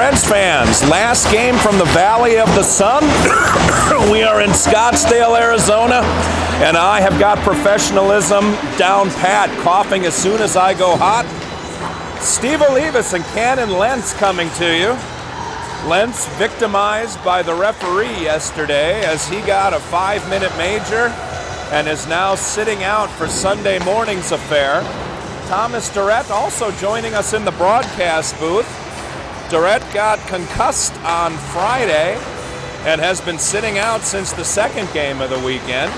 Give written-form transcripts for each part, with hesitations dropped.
Preds fans, last game from the Valley of the Sun. We are in Scottsdale, Arizona, and I have got professionalism down pat, coughing as soon as I go hot. Steve Olivas and Cannon Lentz coming to you. Lentz victimized by the referee yesterday as he got a 5-minute major and is now sitting out for Sunday morning's affair. Thomas Durrett also joining us in the broadcast booth. Durrett got concussed on Friday and has been sitting out since the second game of the weekend.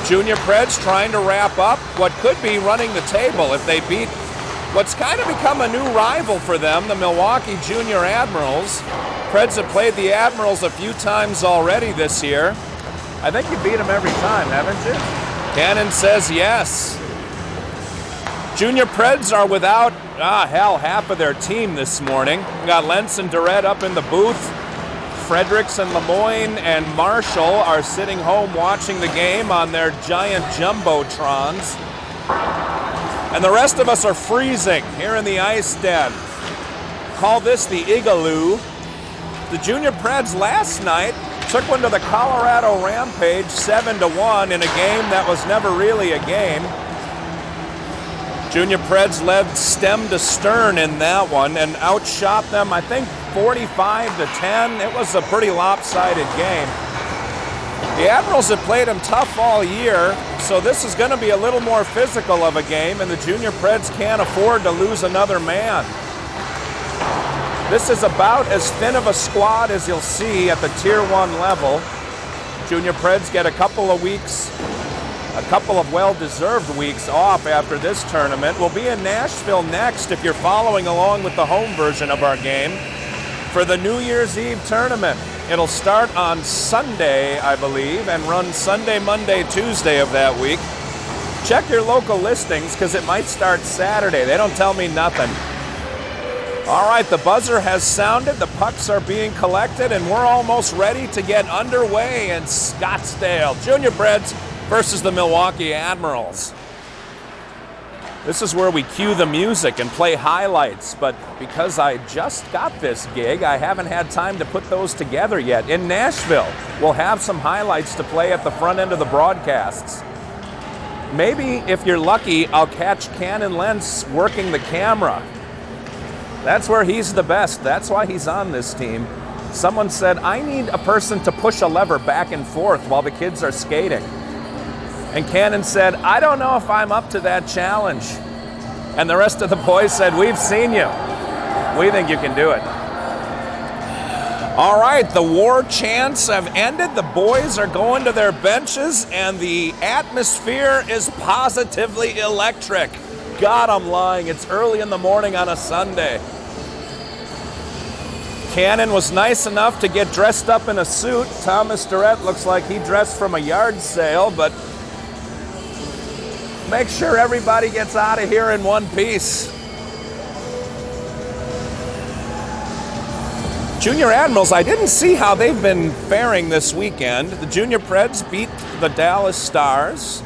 Junior Preds trying to wrap up what could be running the table if they beat what's kind of become a new rival for them, the Milwaukee Junior Admirals. Preds have played the Admirals a few times already this year. I think you beat them every time, haven't you? Cannon says yes. Junior Preds are without, half of their team this morning. We got Lentz and Durrett up in the booth. Fredericks and Lemoyne and Marshall are sitting home watching the game on their giant jumbotrons. And the rest of us are freezing here in the ice den. Call this the igloo. The Junior Preds last night took one to the Colorado Rampage 7-1 in a game that was never really a game. Junior Preds led stem to stern in that one and outshot them, I think, 45-10. It was a pretty lopsided game. The Admirals have played them tough all year, so this is going to be a little more physical of a game, and the Junior Preds can't afford to lose another man. This is about as thin of a squad as you'll see at the Tier 1 level. Junior Preds get a couple of well-deserved weeks off after this tournament. We'll be in Nashville next if you're following along with the home version of our game for the New Year's Eve tournament. It'll start on Sunday, I believe, and run Sunday, Monday, Tuesday of that week. Check your local listings because it might start Saturday. They don't tell me nothing. All right, the buzzer has sounded, the pucks are being collected, and we're almost ready to get underway in Scottsdale. Junior Preds versus the Milwaukee Admirals. This is where we cue the music and play highlights, but because I just got this gig, I haven't had time to put those together yet. In Nashville, we'll have some highlights to play at the front end of the broadcasts. Maybe, if you're lucky, I'll catch Cannon Lentz working the camera. That's where he's the best. That's why he's on this team. Someone said, I need a person to push a lever back and forth while the kids are skating. And Cannon said, I don't know if I'm up to that challenge. And the rest of the boys said, we've seen you. We think you can do it. All right, the war chants have ended. The boys are going to their benches, and the atmosphere is positively electric. God, I'm lying. It's early in the morning on a Sunday. Cannon was nice enough to get dressed up in a suit. Thomas Durrett looks like he dressed from a yard sale, but make sure everybody gets out of here in one piece. Junior Admirals, I didn't see how they've been faring this weekend. The Junior Preds beat the Dallas Stars.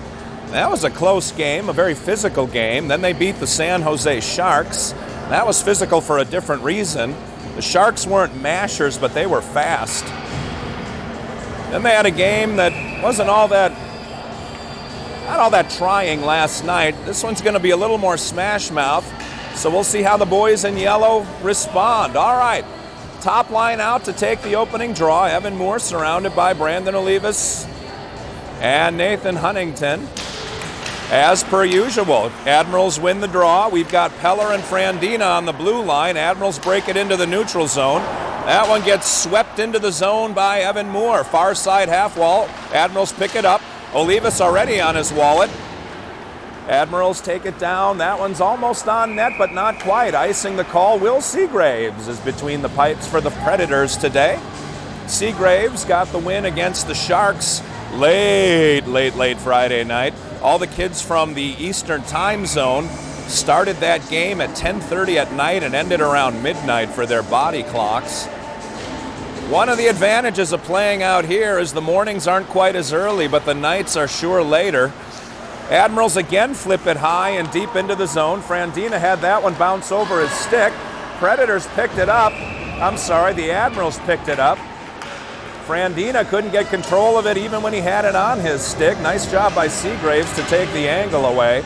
That was a close game, a very physical game. Then they beat the San Jose Sharks. That was physical for a different reason. The Sharks weren't mashers, but they were fast. Then they had a game that wasn't all that trying last night. This one's going to be a little more smash mouth, so we'll see how the boys in yellow respond. All right, top line out to take the opening draw. Evan Moore surrounded by Brandon Olivas and Nathan Huntington. As per usual, Admirals win the draw. We've got Peller and Frandina on the blue line. Admirals break it into the neutral zone. That one gets swept into the zone by Evan Moore. Far side half wall. Admirals pick it up. Olivas already on his wallet. Admirals take it down. That one's almost on net, but not quite. Icing the call. Will Seagraves is between the pipes for the Predators today. Seagraves got the win against the Sharks late Friday night. All the kids from the Eastern time zone started that game at 10:30 at night and ended around midnight for their body clocks. One of the advantages of playing out here is the mornings aren't quite as early, but the nights are sure later. Admirals again flip it high and deep into the zone. Frandina had that one bounce over his stick. Predators picked it up. I'm sorry, the Admirals picked it up. Frandina couldn't get control of it even when he had it on his stick. Nice job by Seagraves to take the angle away.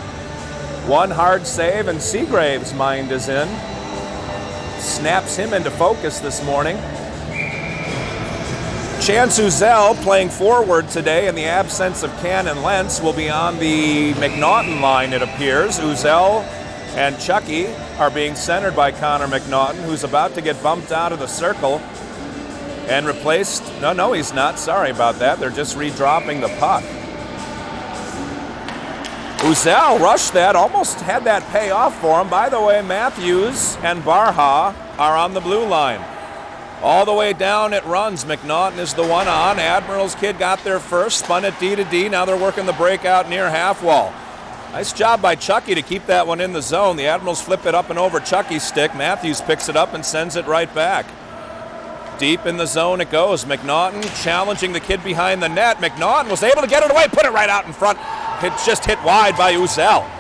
One hard save, and Seagraves' mind is in. Snaps him into focus this morning. Chance Uzel, playing forward today in the absence of Cannon Lentz, will be on the McNaughton line, it appears. Uzel and Chucky are being centered by Connor McNaughton, who's about to get bumped out of the circle and replaced. No, he's not. Sorry about that. They're just redropping the puck. Uzel rushed that, almost had that pay off for him. By the way, Matthews and Barha are on the blue line. All the way down it runs. McNaughton is the one on. Admirals kid got there first, spun it D to D. Now they're working the breakout near half wall. Nice job by Chucky to keep that one in the zone. The Admirals flip it up and over Chucky's stick. Matthews picks it up and sends it right back. Deep in the zone it goes. McNaughton challenging the kid behind the net. McNaughton was able to get it away, put it right out in front. It just hit wide by Uzel.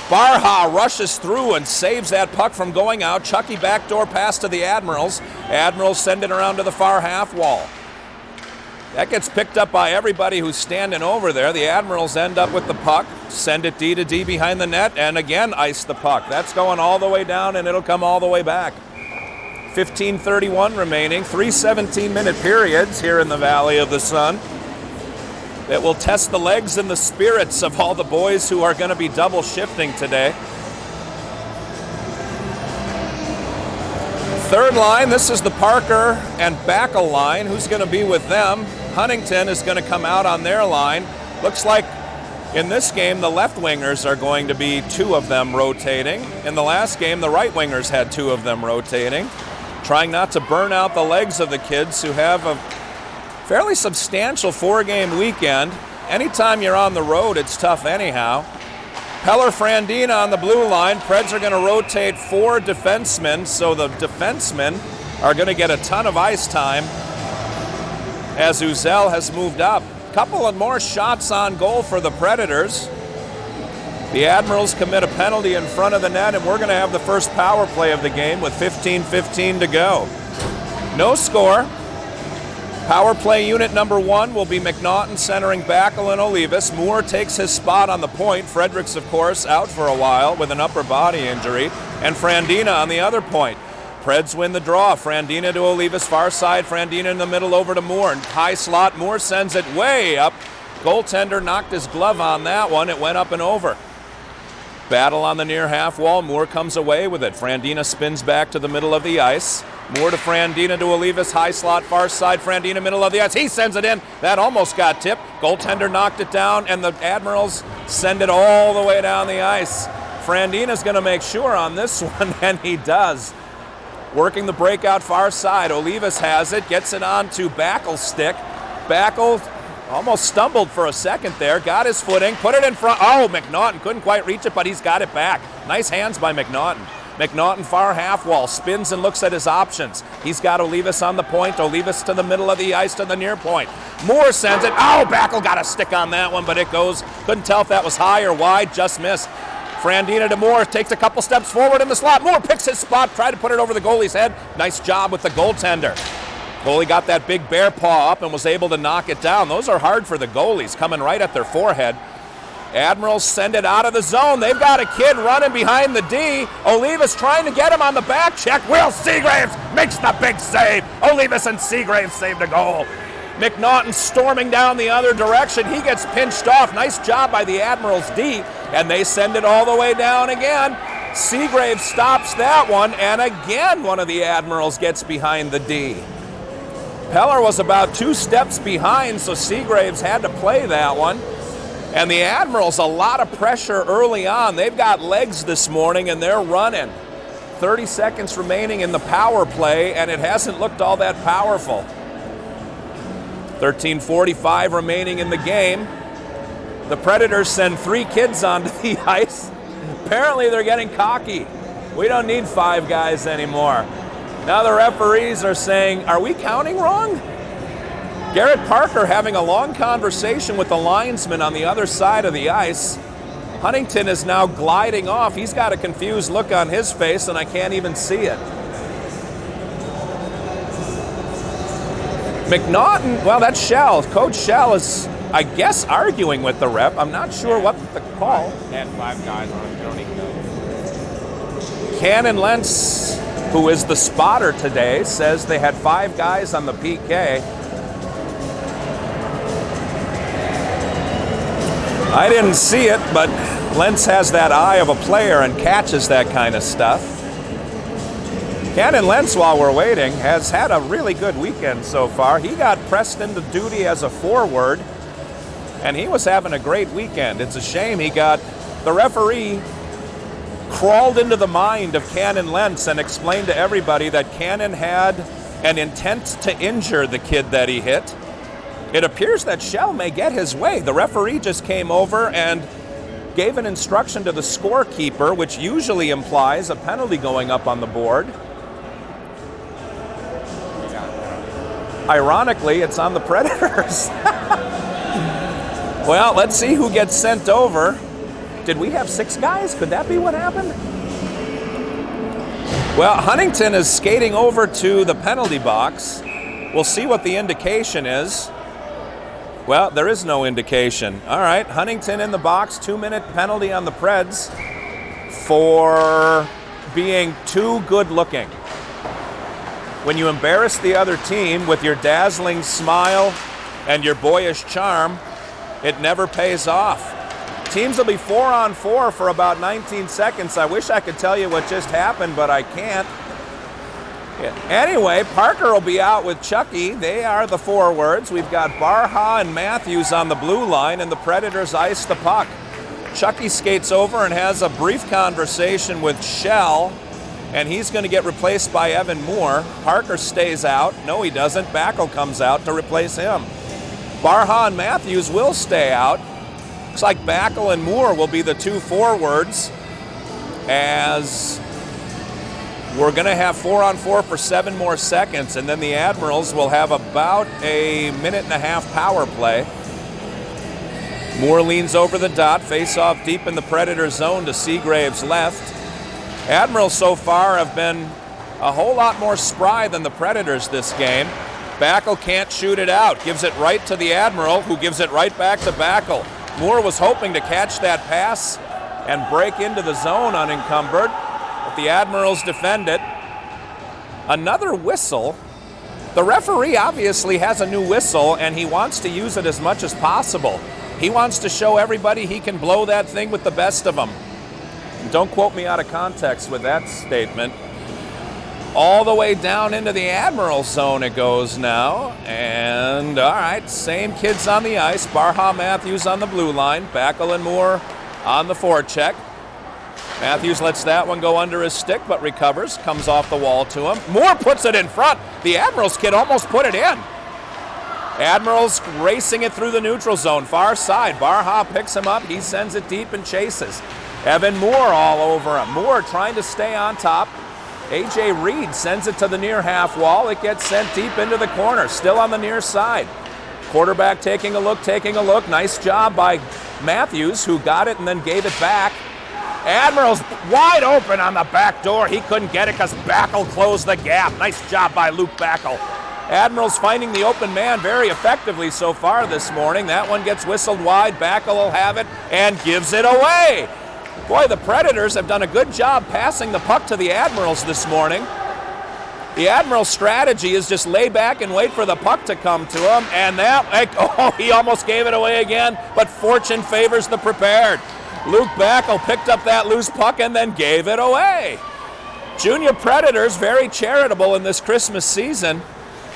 Barha rushes through and saves that puck from going out. Chucky backdoor pass to the Admirals. Admirals send it around to the far half wall. That gets picked up by everybody who's standing over there. The Admirals end up with the puck, send it D to D behind the net, and again ice the puck. That's going all the way down, and it'll come all the way back. 15:31 remaining, 3 17-minute periods here in the Valley of the Sun. That will test the legs and the spirits of all the boys who are going to be double shifting today. Third line, this is the Parker and Backel line. Who's going to be with them? Huntington is going to come out on their line. Looks like in this game, the left wingers are going to be 2 of them rotating. In the last game, the right wingers had 2 of them rotating. Trying not to burn out the legs of the kids who have a fairly substantial 4-game weekend. Anytime you're on the road, it's tough anyhow. Peller Frandina on the blue line. Preds are going to rotate 4 defensemen, so the defensemen are going to get a ton of ice time as Uzel has moved up. Couple of more shots on goal for the Predators. The Admirals commit a penalty in front of the net, and we're going to have the first power play of the game with 15:15 to go. No score. Power play unit number 1 will be McNaughton centering Backel and Olivas. Moore takes his spot on the point. Fredericks, of course, out for a while with an upper body injury. And Frandina on the other point. Preds win the draw. Frandina to Olivas, far side. Frandina in the middle over to Moore. High slot. Moore sends it way up. Goaltender knocked his glove on that one. It went up and over. Battle on the near half wall. Moore comes away with it. Frandina spins back to the middle of the ice. Moore to Frandina to Olivas. High slot, far side. Frandina, middle of the ice. He sends it in. That almost got tipped. Goaltender knocked it down, and the Admirals send it all the way down the ice. Frandina's going to make sure on this one, and he does. Working the breakout far side. Olivas has it. Gets it on to Backel's stick. Backel almost stumbled for a second there. Got his footing. Put it in front. Oh, McNaughton couldn't quite reach it, but he's got it back. Nice hands by McNaughton. McNaughton far half wall, spins and looks at his options. He's got Olivas on the point, Olivas to the middle of the ice to the near point. Moore sends it. Oh, Backel got a stick on that one, but it goes. Couldn't tell if that was high or wide, just missed. Frandina to Moore, takes a couple steps forward in the slot. Moore picks his spot, tried to put it over the goalie's head. Nice job with the goaltender. Goalie got that big bear paw up and was able to knock it down. Those are hard for the goalies, coming right at their forehead. Admirals send it out of the zone. They've got a kid running behind the D. Olivas trying to get him on the back check. Will Seagraves makes the big save. Olivas and Seagraves saved a goal. McNaughton storming down the other direction. He gets pinched off. Nice job by the Admirals D, and they send it all the way down again. Seagraves stops that one, and again one of the Admirals gets behind the D. Peller was about 2 steps behind, so Seagraves had to play that one. And the Admirals, a lot of pressure early on. They've got legs this morning, and they're running. 30 seconds remaining in the power play, and it hasn't looked all that powerful. 13:45 remaining in the game. The Predators send 3 kids onto the ice. Apparently they're getting cocky. We don't need 5 guys anymore. Now the referees are saying, are we counting wrong? Garrett Parker having a long conversation with the linesman on the other side of the ice. Huntington is now gliding off. He's got a confused look on his face, and I can't even see it. McNaughton, well, that's Shell. Coach Shell is, I guess, arguing with the ref. I'm not sure what the call. They had 5 guys on a penalty kill. Cannon Lentz, who is the spotter today, says they had 5 guys on the PK. I didn't see it, but Lentz has that eye of a player and catches that kind of stuff. Cannon Lentz, while we're waiting, has had a really good weekend so far. He got pressed into duty as a forward, and he was having a great weekend. It's a shame the referee crawled into the mind of Cannon Lentz and explained to everybody that Cannon had an intent to injure the kid that he hit. It appears that Shell may get his way. The referee just came over and gave an instruction to the scorekeeper, which usually implies a penalty going up on the board. Ironically, it's on the Predators. Well, let's see who gets sent over. Did we have 6 guys? Could that be what happened? Well, Huntington is skating over to the penalty box. We'll see what the indication is. Well, there is no indication. All right, Huntington in the box, 2-minute penalty on the Preds for being too good looking. When you embarrass the other team with your dazzling smile and your boyish charm, it never pays off. Teams will be 4-on-4 for about 19 seconds. I wish I could tell you what just happened, but I can't. Anyway, Parker will be out with Chucky. They are the forwards. We've got Barha and Matthews on the blue line, and the Predators ice the puck. Chucky skates over and has a brief conversation with Shell, and he's going to get replaced by Evan Moore. Parker stays out. No, he doesn't. Backel comes out to replace him. Barha and Matthews will stay out. Looks like Backel and Moore will be the 2 forwards, as we're going to have 4-on-4 for 7 more seconds, and then the Admirals will have about a 1.5-minute power play. Moore leans over the dot, face off deep in the Predator zone to Seagrave's left. Admirals so far have been a whole lot more spry than the Predators this game. Backel can't shoot it out, gives it right to the Admiral, who gives it right back to Backel. Moore was hoping to catch that pass and break into the zone unencumbered, but the Admirals defend it. Another whistle. The referee obviously has a new whistle, and he wants to use it as much as possible. He wants to show everybody he can blow that thing with the best of them. Don't quote me out of context with that statement. All the way down into the Admiral zone it goes now. And all right, same kids on the ice. Barha Matthews on the blue line. Backel and Moore on the forecheck. Matthews lets that one go under his stick, but recovers. Comes off the wall to him. Moore puts it in front. The Admirals kid almost put it in. Admirals racing it through the neutral zone. Far side. Barha picks him up. He sends it deep and chases. Evan Moore all over him. Moore trying to stay on top. A.J. Reed sends it to the near half wall. It gets sent deep into the corner, still on the near side. Quarterback taking a look. Nice job by Matthews, who got it and then gave it back. Admirals wide open on the back door. He couldn't get it because Backel closed the gap. Nice job by Luke Backel. Admirals finding the open man very effectively so far this morning. That one gets whistled wide. Backel will have it and gives it away. Boy, the Predators have done a good job passing the puck to the Admirals this morning. The Admirals' strategy is just lay back and wait for the puck to come to him, and he almost gave it away again, but fortune favors the prepared. Luke Backel picked up that loose puck and then gave it away. Junior Predators, very charitable in this Christmas season,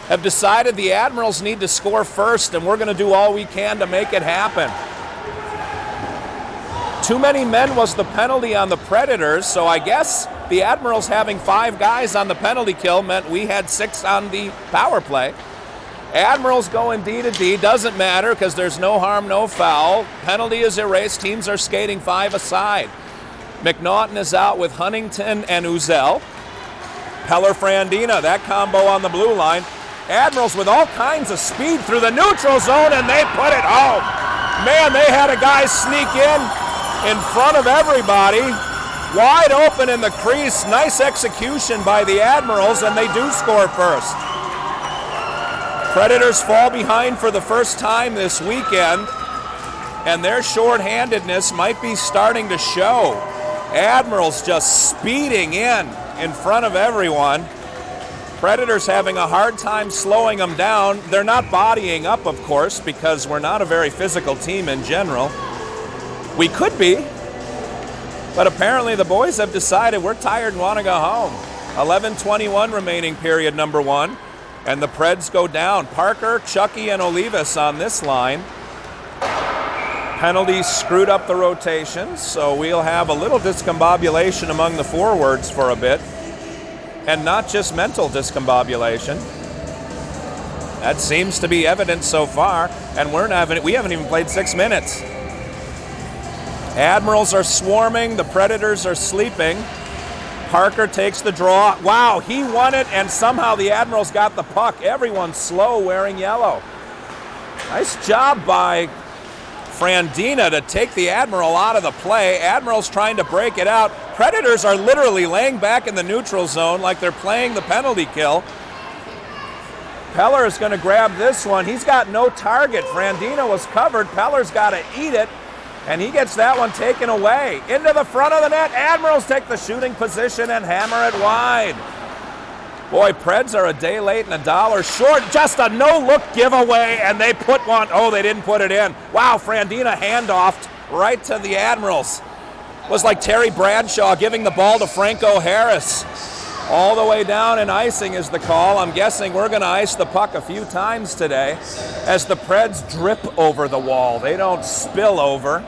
have decided the Admirals need to score first, and we're going to do all we can to make it happen. Too many men was the penalty on the Predators, so I guess the Admirals having 5 guys on the penalty kill meant we had 6 on the power play. Admirals going D to D, doesn't matter because there's no harm, no foul. Penalty is erased, teams are skating 5 aside. McNaughton is out with Huntington and Uzel. Peller-Frandina, that combo on the blue line. Admirals with all kinds of speed through the neutral zone, and they put it home. Man, they had a guy sneak in front of everybody, wide open in the crease. Nice execution by the Admirals, and they do score first. Predators fall behind for the first time this weekend, and their shorthandedness might be starting to show. Admirals just speeding in front of everyone. Predators having a hard time slowing them down. They're not bodying up, of course, because we're not a very physical team in general. We could be, but apparently the boys have decided we're tired and want to go home. 11:21 remaining period number one, and the Preds go down. Parker, Chucky, and Olivas on this line. Penalties screwed up the rotations, so we'll have a little discombobulation among the forwards for a bit. And not just mental discombobulation. That seems to be evident so far, and we haven't even played 6 minutes. Admirals are swarming, the Predators are sleeping. Parker takes the draw. Wow, he won it, and somehow the Admirals got the puck. Everyone's slow wearing yellow. Nice job by Frandina to take the Admiral out of the play. Admirals trying to break it out. Predators are literally laying back in the neutral zone like they're playing the penalty kill. Peller's going to grab this one. He's got no target. Frandina was covered. Peller's got to eat it, and he gets that one taken away. Into the front of the net. Admirals take the shooting position and hammer it wide. Boy, Preds are a day late and $1 short. Just a no-look giveaway, and they put one. Oh, they didn't put it in. Wow, Frandina handoffed right to the Admirals. It was like Terry Bradshaw giving the ball to Franco Harris. All the way down, and icing is the call. I'm guessing we're going to ice the puck a few times today as the Preds drip over the wall. They don't spill over.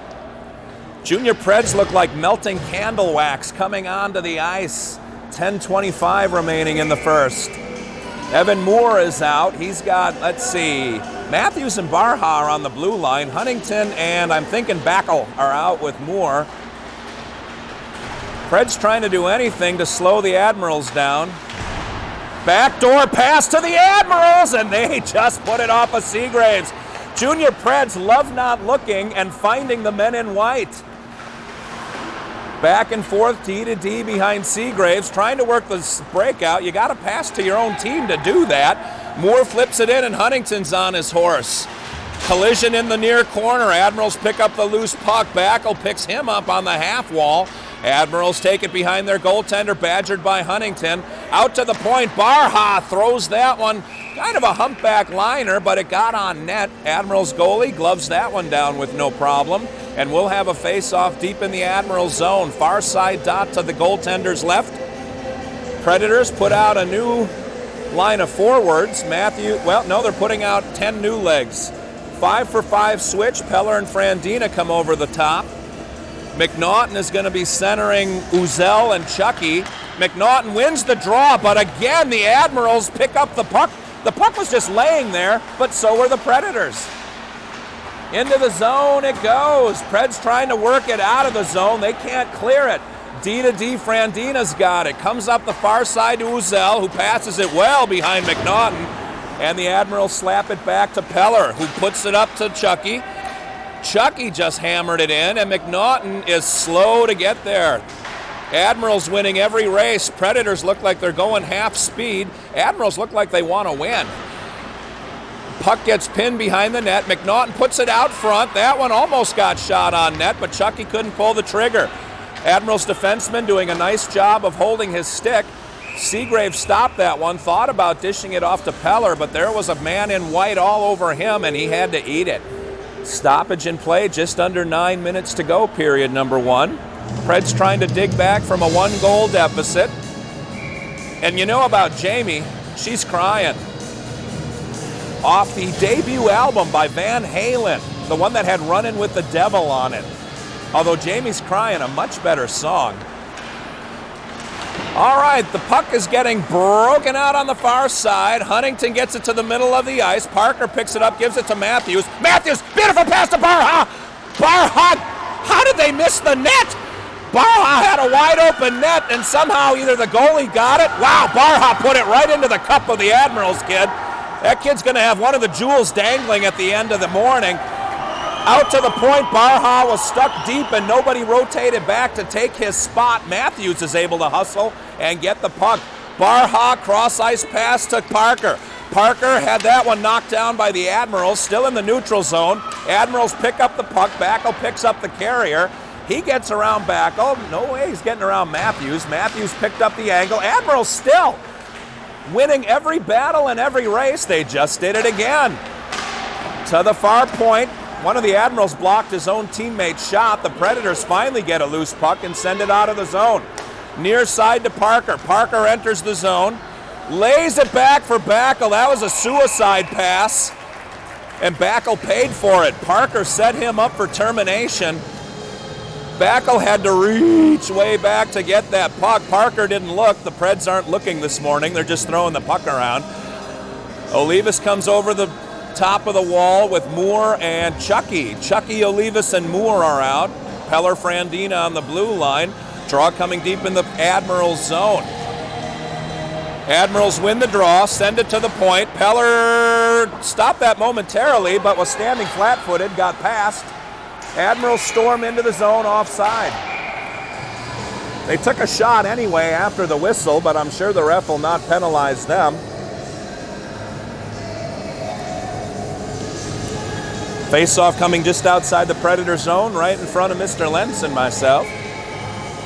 Junior Preds look like melting candle wax coming onto the ice. 10:25 remaining in the first. Evan Moore is out. He's got, let's see, Matthews and Barha are on the blue line. Huntington and I'm thinking Backel are out with Moore. Preds trying to do anything to slow the Admirals down. Backdoor pass to the Admirals, and they just put it off of Seagraves. Junior Preds love not looking and finding the men in white. Back and forth, D to D behind Seagraves, trying to work this breakout. You got to pass to your own team to do that. Moore flips it in, and Huntington's on his horse. Collision in the near corner. Admirals pick up the loose puck. Backel picks him up on the half wall. Admirals take it behind their goaltender, badgered by Huntington. Out to the point, Barha throws that one. Kind of a humpback liner, but it got on net. Admirals goalie gloves that one down with no problem. And we'll have a face-off deep in the Admiral zone. Far side dot to the goaltender's left. Predators put out a new line of forwards. They're putting out 10 new legs. 5-for-5 switch. Peller and Frandina come over the top. McNaughton is going to be centering Uzel and Chucky. McNaughton wins the draw, but again, the Admirals pick up the puck. The puck was just laying there, but so were the Predators. Into the zone it goes. Preds trying to work it out of the zone. They can't clear it. D to D, Frandina's got it. Comes up the far side to Uzel, who passes it well behind McNaughton. And the Admirals slap it back to Peller, who puts it up to Chucky. Chucky just hammered it in, and McNaughton is slow to get there. Admirals winning every race. Predators look like they're going half speed. Admirals look like they want to win. Puck gets pinned behind the net. McNaughton puts it out front. That one almost got shot on net, but Chucky couldn't pull the trigger. Admirals defenseman doing a nice job of holding his stick. Seagrave stopped that one, thought about dishing it off to Peller, but there was a man in white all over him, and he had to eat it. Stoppage in play, just under 9 minutes to go, period number one. Preds trying to dig back from a 1-goal deficit. And you know about Jamie, she's crying. Off the debut album by Van Halen, the one that had Runnin' with the Devil on it. Although Jamie's Crying, a much better song. All right, the puck is getting broken out on the far side. Huntington gets it to the middle of the ice. Parker picks it up, gives it to Matthews. Matthews, beautiful pass to Barha. Barha, how did they miss the net? Barha had a wide open net, and somehow either the goalie got it. Wow, Barha put it right into the cup of the Admirals kid. That kid's going to have one of the jewels dangling at the end of the morning. Out to the point, Barha was stuck deep and nobody rotated back to take his spot. Matthews is able to hustle and get the puck. Barha cross-ice pass to Parker. Parker had that one knocked down by the Admirals, still in the neutral zone. Admirals pick up the puck. Backel picks up the carrier. He gets around Backel. No way he's getting around Matthews. Matthews picked up the angle. Admirals still winning every battle and every race. They just did it again. To the far point. One of the Admirals blocked his own teammate's shot. The Predators finally get a loose puck and send it out of the zone. Near side to Parker. Parker enters the zone. Lays it back for Backel. That was a suicide pass. And Backel paid for it. Parker set him up for termination. Backel had to reach way back to get that puck. Parker didn't look. The Preds aren't looking this morning. They're just throwing the puck around. Olivas comes over the top of the wall with Moore and Chucky. Chucky, Olivas, and Moore are out. Peller, Frandina on the blue line. Draw coming deep in the Admirals zone. Admirals win the draw, send it to the point. Peller stopped that momentarily, but was standing flat-footed, got past. Admirals storm into the zone offside. They took a shot anyway after the whistle, but I'm sure the ref will not penalize them. Face-off coming just outside the Predator zone, right in front of Mr. Lentz and myself.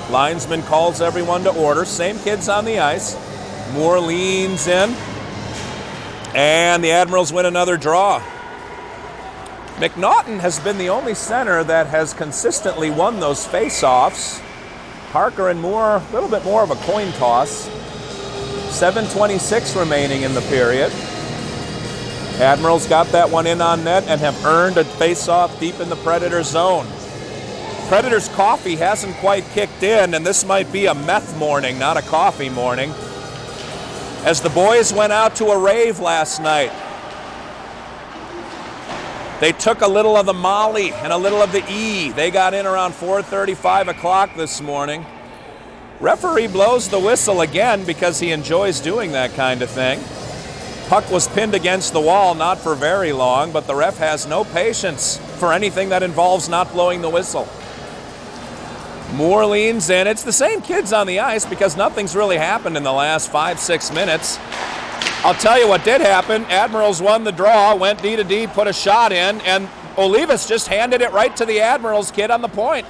Linesman calls everyone to order. Same kids on the ice. Moore leans in, and the Admirals win another draw. McNaughton has been the only center that has consistently won those face-offs. Parker and Moore, a little bit more of a coin toss. 7:26 remaining in the period. Admirals got that one in on net and have earned a face-off deep in the Predator zone. Predators' coffee hasn't quite kicked in, and this might be a meth morning, not a coffee morning, as the boys went out to a rave last night. They took a little of the Molly and a little of the E. They got in around 4:30, 5 o'clock this morning. Referee blows the whistle again because he enjoys doing that kind of thing. Puck was pinned against the wall, not for very long, but the ref has no patience for anything that involves not blowing the whistle. Moore leans in. It's the same kids on the ice because nothing's really happened in the last 5-6 minutes. I'll tell you what did happen. Admirals won the draw, went D to D, put a shot in, and Olivas just handed it right to the Admirals kid on the point.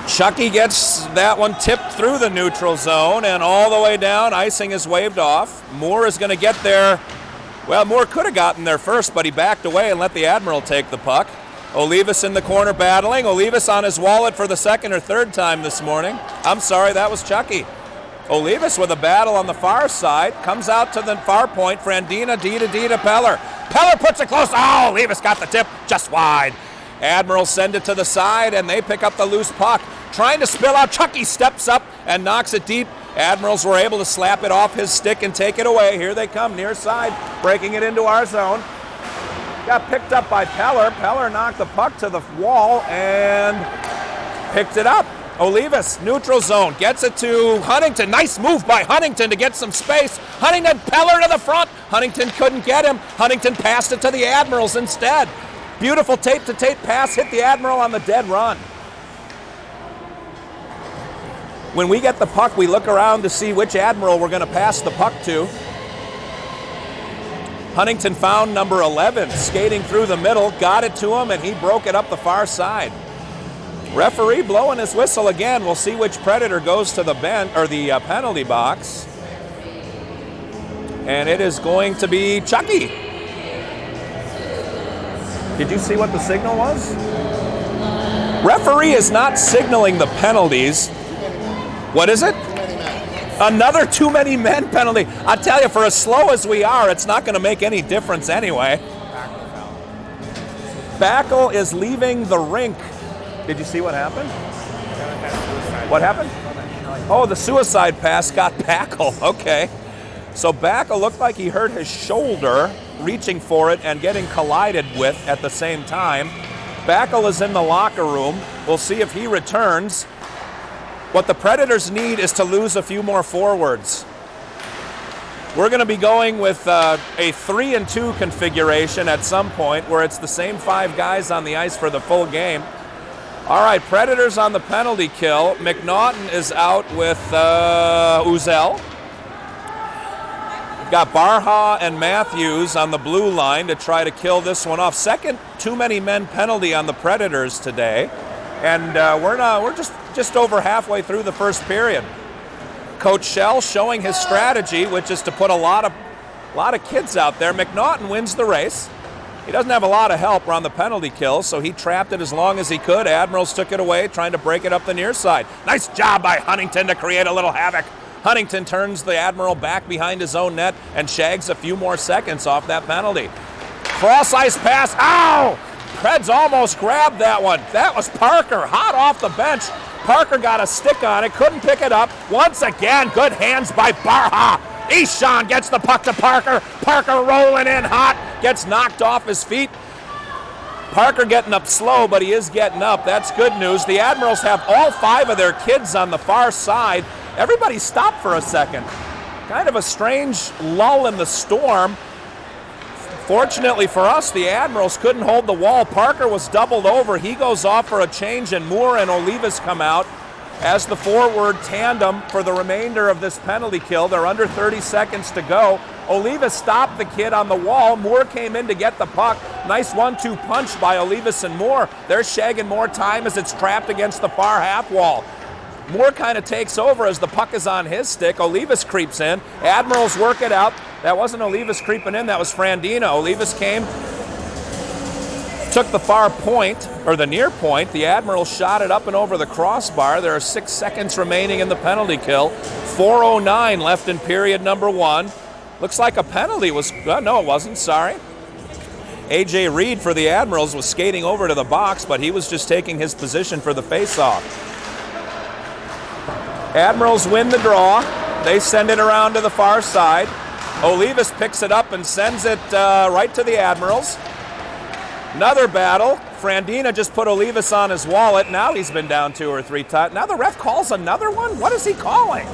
Chucky gets that one tipped through the neutral zone and all the way down. Icing is waved off. Moore is going to get there. Well, Moore could have gotten there first, but he backed away and let the Admiral take the puck. Olivas in the corner battling. Olivas on his wallet for the second or third time this morning. I'm sorry, that was Chucky. Olivas with a battle on the far side. Comes out to the far point. Frandina D to D to Peller. Peller puts it close. Oh, Olivas got the tip just wide. Admirals send it to the side, and they pick up the loose puck. Trying to spill out. Chucky steps up and knocks it deep. Admirals were able to slap it off his stick and take it away. Here they come, near side, breaking it into our zone. Got picked up by Peller. Peller knocked the puck to the wall and picked it up. Olivas, neutral zone, gets it to Huntington. Nice move by Huntington to get some space. Huntington, Peller to the front. Huntington couldn't get him. Huntington passed it to the Admirals instead. Beautiful tape-to-tape pass, hit the Admiral on the dead run. When we get the puck, we look around to see which Admiral we're going to pass the puck to. Huntington found number 11 skating through the middle, got it to him, and he broke it up the far side. Referee blowing his whistle again. We'll see which Predator goes to the bench or the penalty box. And it is going to be Chucky. Did you see what the signal was? Referee is not signaling the penalties. What is it? Another too many men penalty. I tell you, for as slow as we are, it's not going to make any difference anyway. Backel is leaving the rink. Did you see what happened? What happened? Oh, the suicide pass got Backel. Okay. So Backel looked like he hurt his shoulder, reaching for it and getting collided with at the same time. Backel is in the locker room. We'll see if he returns. What the Predators need is to lose a few more forwards. We're going to be going with a 3-2 configuration at some point where it's the same 5 guys on the ice for the full game. All right, Predators on the penalty kill. McNaughton is out with Uzel. We've got Barha and Matthews on the blue line to try to kill this one off. Second too many men penalty on the Predators today. And we're just over halfway through the first period. Coach Shell showing his strategy, which is to put a lot of kids out there. McNaughton wins the race. He doesn't have a lot of help on the penalty kill, so he trapped it as long as he could. Admirals took it away, trying to break it up the near side. Nice job by Huntington to create a little havoc. Huntington turns the Admiral back behind his own net and shags a few more seconds off that penalty. Cross-ice pass. Ow! Preds almost grabbed that one. That was Parker, hot off the bench. Parker got a stick on it, couldn't pick it up. Once again, good hands by Barha. Ishan gets the puck to Parker. Parker rolling in hot, gets knocked off his feet. Parker getting up slow, but he is getting up. That's good news. The Admirals have all 5 of their kids on the far side. Everybody stopped for a second. Kind of a strange lull in the storm. Fortunately for us, the Admirals couldn't hold the wall. Parker was doubled over. He goes off for a change, and Moore and Olivas come out as the forward tandem for the remainder of this penalty kill. They're under 30 seconds to go. Olivas stopped the kid on the wall. Moore came in to get the puck. Nice 1-2 punch by Olivas and Moore. They're shagging more time as it's trapped against the far half wall. Moore kind of takes over as the puck is on his stick. Olivas creeps in. Admirals work it out. That wasn't Olivas creeping in, that was Frandina. Olivas came, took the far point, or the near point. The Admirals shot it up and over the crossbar. There are 6 seconds remaining in the penalty kill. 4:09 left in period number 1. Looks like a penalty was, no it wasn't, sorry. A.J. Reed for the Admirals was skating over to the box, but he was just taking his position for the face-off. Admirals win the draw. They send it around to the far side. Olivas picks it up and sends it right to the Admirals. Another battle. Frandina just put Olivas on his wallet. Now he's been down 2 or 3 times. Now the ref calls another one? What is he calling?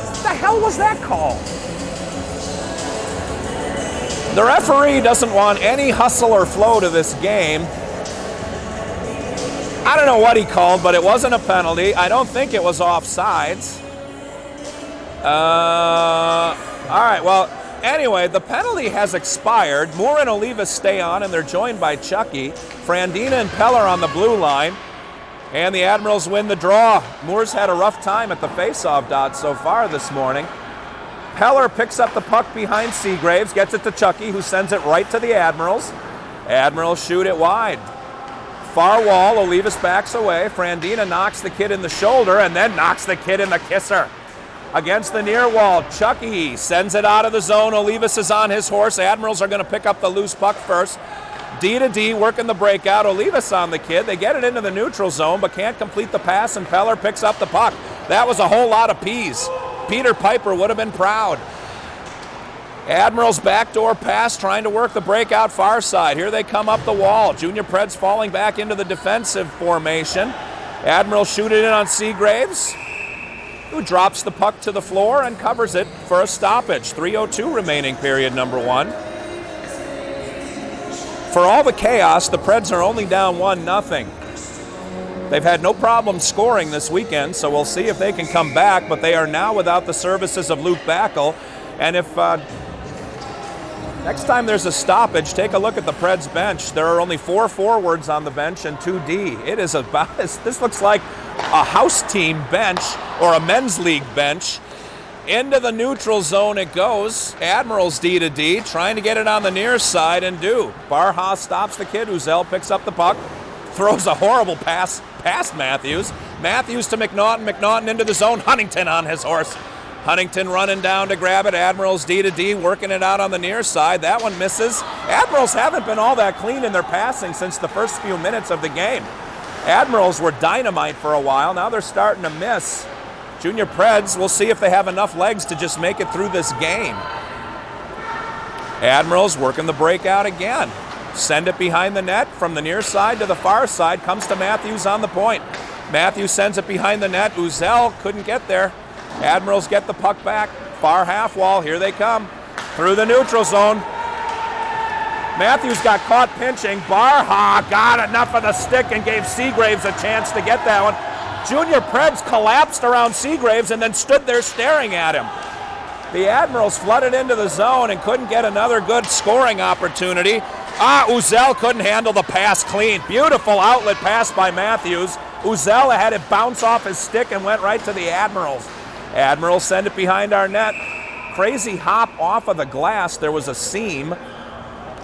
What the hell was that call? The referee doesn't want any hustle or flow to this game. I don't know what he called, but it wasn't a penalty. I don't think it was offsides. All right, well, anyway, the penalty has expired. Moore and Olivas stay on, and they're joined by Chucky. Frandina and Peller on the blue line, and the Admirals win the draw. Moore's had a rough time at the face-off dot so far this morning. Peller picks up the puck behind Seagraves, gets it to Chucky, who sends it right to the Admirals. Admirals shoot it wide. Far wall, Olivas backs away. Frandina knocks the kid in the shoulder and then knocks the kid in the kisser. Against the near wall, Chucky sends it out of the zone. Olivas is on his horse. Admirals are going to pick up the loose puck first. D to D, working the breakout. Olivas on the kid. They get it into the neutral zone, but can't complete the pass, and Peller picks up the puck. That was a whole lot of peas. Peter Piper would have been proud. Admirals backdoor pass, trying to work the breakout far side. Here they come up the wall. Junior Preds falling back into the defensive formation. Admirals shoot it in on Seagraves, who drops the puck to the floor and covers it for a stoppage. 3:02 remaining period number 1. For all the chaos, the Preds are only down 1-0. They've had no problem scoring this weekend, so we'll see if they can come back, but they are now without the services of Luke Backel. And if next time there's a stoppage, take a look at the Preds bench. There are only 4 forwards on the bench and 2 D. It is about, this looks like a house team bench or a men's league bench. Into the neutral zone it goes. Admirals D to D, trying to get it on the near side and do. Barha stops the kid. Uzel picks up the puck, throws a horrible pass past Matthews. Matthews to McNaughton. McNaughton into the zone. Huntington on his horse. Huntington running down to grab it. Admirals D to D, working it out on the near side. That one misses. Admirals haven't been all that clean in their passing since the first few minutes of the game. Admirals were dynamite for a while. Now they're starting to miss. Junior Preds, we'll see if they have enough legs to just make it through this game. Admirals working the breakout again. Send it behind the net from the near side to the far side. Comes to Matthews on the point. Matthews sends it behind the net. Uzel couldn't get there. Admirals get the puck back. Far half wall. Here they come. Through the neutral zone. Matthews got caught pinching. Barha got enough of the stick and gave Seagraves a chance to get that one. Junior Preds collapsed around Seagraves and then stood there staring at him. The Admirals flooded into the zone and couldn't get another good scoring opportunity. Uzel couldn't handle the pass clean. Beautiful outlet pass by Matthews. Uzel had it bounce off his stick and went right to the Admirals. Admirals send it behind our net. Crazy hop off of the glass. There was a seam.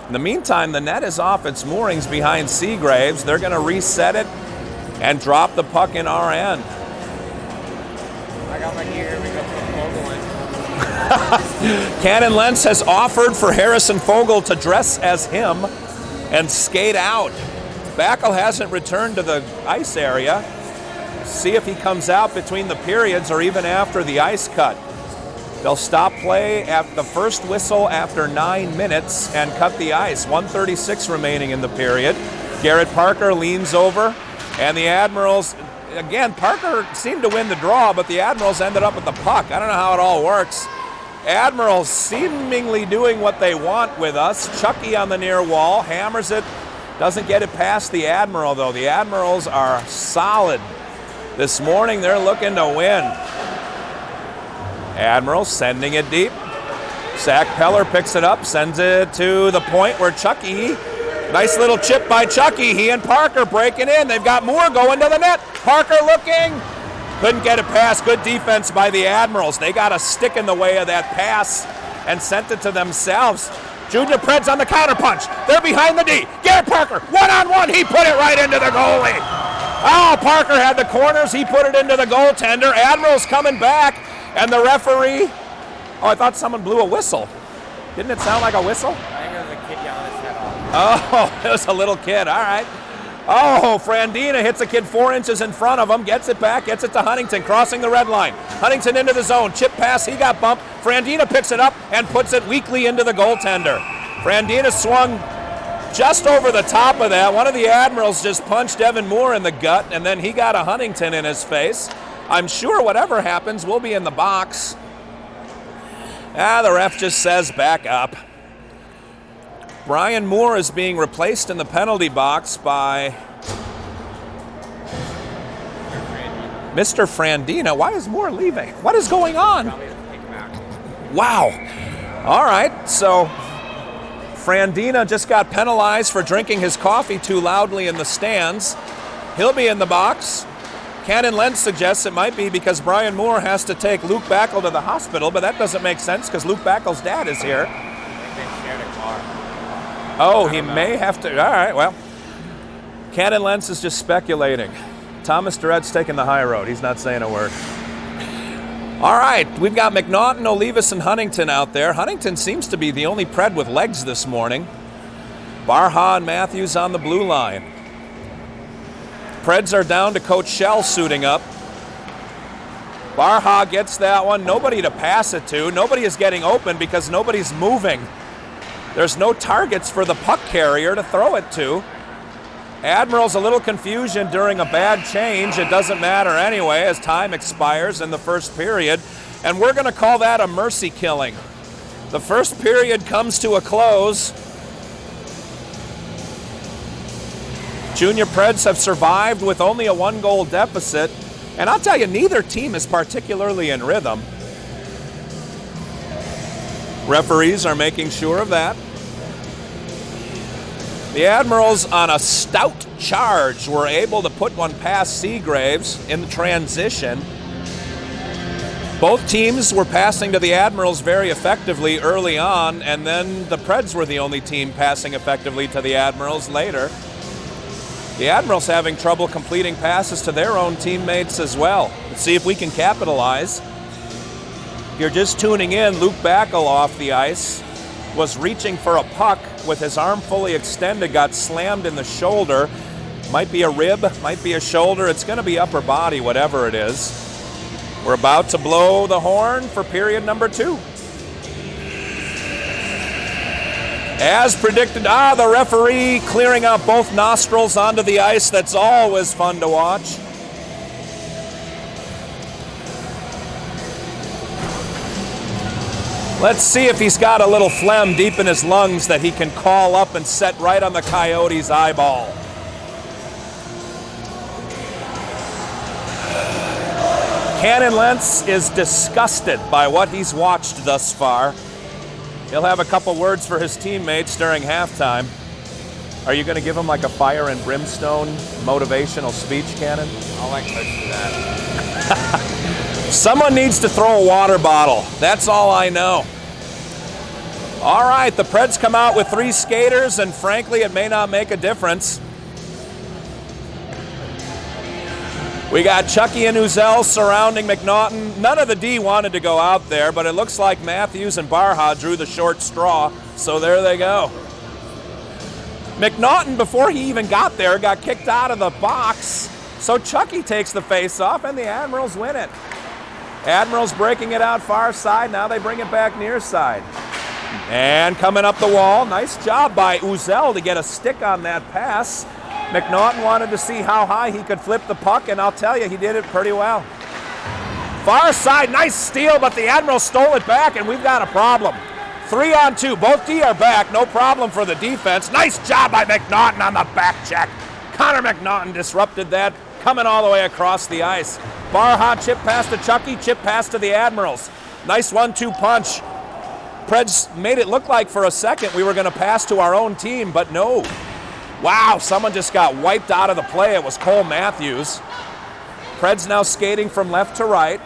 In the meantime, the net is off its moorings behind Seagraves. They're going to reset it and drop the puck in our end. I got my gear. We got the Fogel in. Cannon Lentz has offered for Harrison Fogel to dress as him and skate out. Backel hasn't returned to the ice area. See if he comes out between the periods or even after the ice cut. They'll stop play at the first whistle after 9 minutes and cut the ice. 1:36 remaining in the period. Garrett Parker leans over, and the Admirals, again, Parker seemed to win the draw, but the Admirals ended up with the puck. I don't know how it all works. Admirals seemingly doing what they want with us. Chucky on the near wall, hammers it, doesn't get it past the Admiral, though. The Admirals are solid. This morning, they're looking to win. Admirals sending it deep. Zach Peller picks it up, sends it to the point where Chucky, nice little chip by Chucky. He and Parker breaking in. They've got Moore going to the net. Parker looking. Couldn't get it past. Good defense by the Admirals. They got a stick in the way of that pass and sent it to themselves. Junior Preds on the counterpunch. They're behind the D. Garrett Parker, one-on-one. He put it right into the goalie. Oh, Parker had the corners. He put it into the goaltender. Admirals coming back, and the referee, I thought someone blew a whistle. Didn't it sound like a whistle? I think it was a kid yelling his head off. Oh, it was a little kid. All right. Oh, Frandina hits a kid 4 inches in front of him, gets it back, gets it to Huntington, crossing the red line. Huntington into the zone, chip pass, he got bumped. Frandina picks it up and puts it weakly into the goaltender. Frandina swung just over the top of that. One of the Admirals just punched Evan Moore in the gut, and then he got a Huntington in his face. I'm sure whatever happens, we'll be in the box. The ref just says back up. Brian Moore is being replaced in the penalty box by Mr. Frandina. Why is Moore leaving? What is going on? Wow. All right, so Frandina just got penalized for drinking his coffee too loudly in the stands. He'll be in the box. Cannon Lentz suggests it might be because Brian Moore has to take Luke Backel to the hospital, but that doesn't make sense because Luke Backel's dad is here. Oh, he may have to. All right, well. Cannon Lentz is just speculating. Thomas Durrett's taking the high road. He's not saying a word. All right, we've got McNaughton, Olivas, and Huntington out there. Huntington seems to be the only Pred with legs this morning. Barha and Matthews on the blue line. Preds are down to Coach Shell suiting up. Barha gets that one. Nobody to pass it to. Nobody is getting open because nobody's moving. There's no targets for the puck carrier to throw it to. Admirals, a little confusion during a bad change. It doesn't matter anyway as time expires in the first period. And we're going to call that a mercy killing. The first period comes to a close. Junior Preds have survived with only a 1-goal deficit. And I'll tell you, neither team is particularly in rhythm. Referees are making sure of that. The Admirals, on a stout charge, were able to put one past Seagraves in the transition. Both teams were passing to the Admirals very effectively early on, and then the Preds were the only team passing effectively to the Admirals later. The Admirals having trouble completing passes to their own teammates as well. Let's see if we can capitalize. If you're just tuning in, Luke Backel off the ice was reaching for a puck with his arm fully extended, got slammed in the shoulder. Might be a rib, might be a shoulder. It's going to be upper body, whatever it is. We're about to blow the horn for period number 2. As predicted, the referee clearing out both nostrils onto the ice. That's always fun to watch. Let's see if he's got a little phlegm deep in his lungs that he can call up and set right on the Coyote's eyeball. Cannon Lentz is disgusted by what he's watched thus far. He'll have a couple words for his teammates during halftime. Are you going to give him like a fire and brimstone motivational speech, Cannon? I'll let Coach do that. Someone needs to throw a water bottle. That's all I know. All right, the Preds come out with 3 skaters, and frankly, it may not make a difference. We got Chucky and Uzel surrounding McNaughton. None of the D wanted to go out there, but it looks like Matthews and Barha drew the short straw, so there they go. McNaughton, before he even got there, got kicked out of the box, so Chucky takes the face-off, and the Admirals win it. Admirals breaking it out far side, now they bring it back near side. And coming up the wall, nice job by Uzel to get a stick on that pass. McNaughton wanted to see how high he could flip the puck, and I'll tell you, he did it pretty well. Far side, nice steal, but the Admirals stole it back, and we've got a problem. 3-on-2, both D are back, no problem for the defense. Nice job by McNaughton on the back check. Connor McNaughton disrupted that, coming all the way across the ice. Barha chip pass to Chucky, chip pass to the Admirals. Nice 1-2 punch. Preds made it look like for a second we were going to pass to our own team, but no. Wow, someone just got wiped out of the play. It was Cole Matthews. Preds now skating from left to right.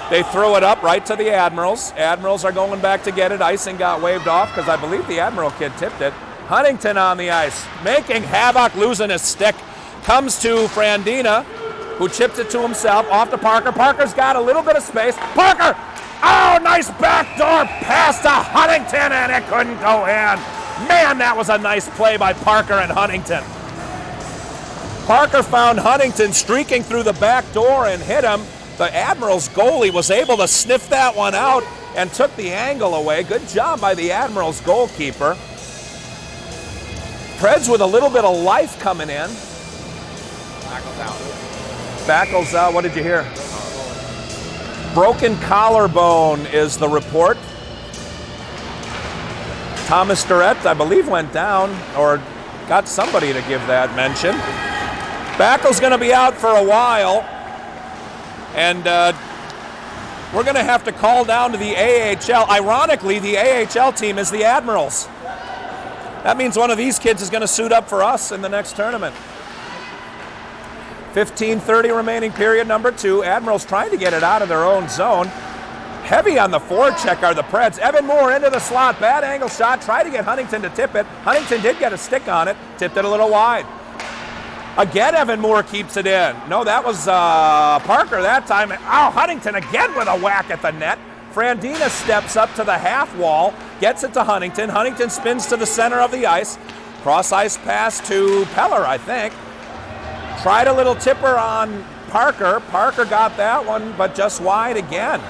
They throw it up right to the Admirals. Admirals are going back to get it. Icing got waved off because I believe the Admiral kid tipped it. Huntington on the ice, making havoc, losing his stick. Comes to Frandina, who chips it to himself, off to Parker. Parker's got a little bit of space. Parker! Oh, nice backdoor pass to Huntington, and it couldn't go in. Man, that was a nice play by Parker and Huntington. Parker found Huntington streaking through the back door and hit him. The Admirals goalie was able to sniff that one out and took the angle away. Good job by the Admirals goalkeeper. Preds with a little bit of life coming in. Backles out. Backles out, what did you hear? Broken collarbone is the report. Thomas Durrett, I believe, went down or got somebody to give that mention. Backel's going to be out for a while, and we're going to have to call down to the AHL. Ironically, the AHL team is the Admirals. That means one of these kids is going to suit up for us in the next tournament. 15:30 remaining period, number 2. Admirals trying to get it out of their own zone. Heavy on the forecheck are the Preds. Evan Moore into the slot. Bad angle shot. Tried to get Huntington to tip it. Huntington did get a stick on it. Tipped it a little wide. Again, Evan Moore keeps it in. No, that was Parker that time. Oh, Huntington again with a whack at the net. Frandina steps up to the half wall. Gets it to Huntington. Huntington spins to the center of the ice. Cross ice pass to Peller, I think. Tried a little tipper on Parker. Parker got that one, but just wide again.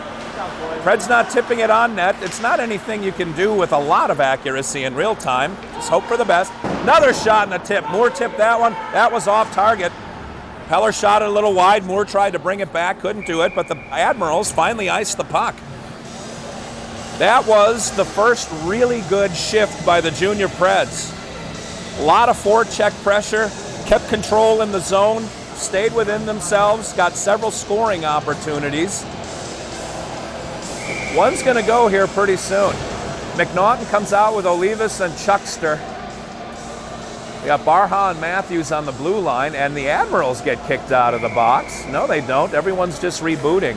Preds not tipping it on net. It's not anything you can do with a lot of accuracy in real time. Just hope for the best. Another shot in the tip. Moore tipped that one. That was off target. Peller shot it a little wide. Moore tried to bring it back. Couldn't do it, but the Admirals finally iced the puck. That was the first really good shift by the junior Preds. A lot of forecheck pressure. Kept control in the zone. Stayed within themselves. Got several scoring opportunities. One's going to go here pretty soon. McNaughton comes out with Olivas and Chuckster. We got Barha and Matthews on the blue line, and the Admirals get kicked out of the box. No, they don't. Everyone's just rebooting.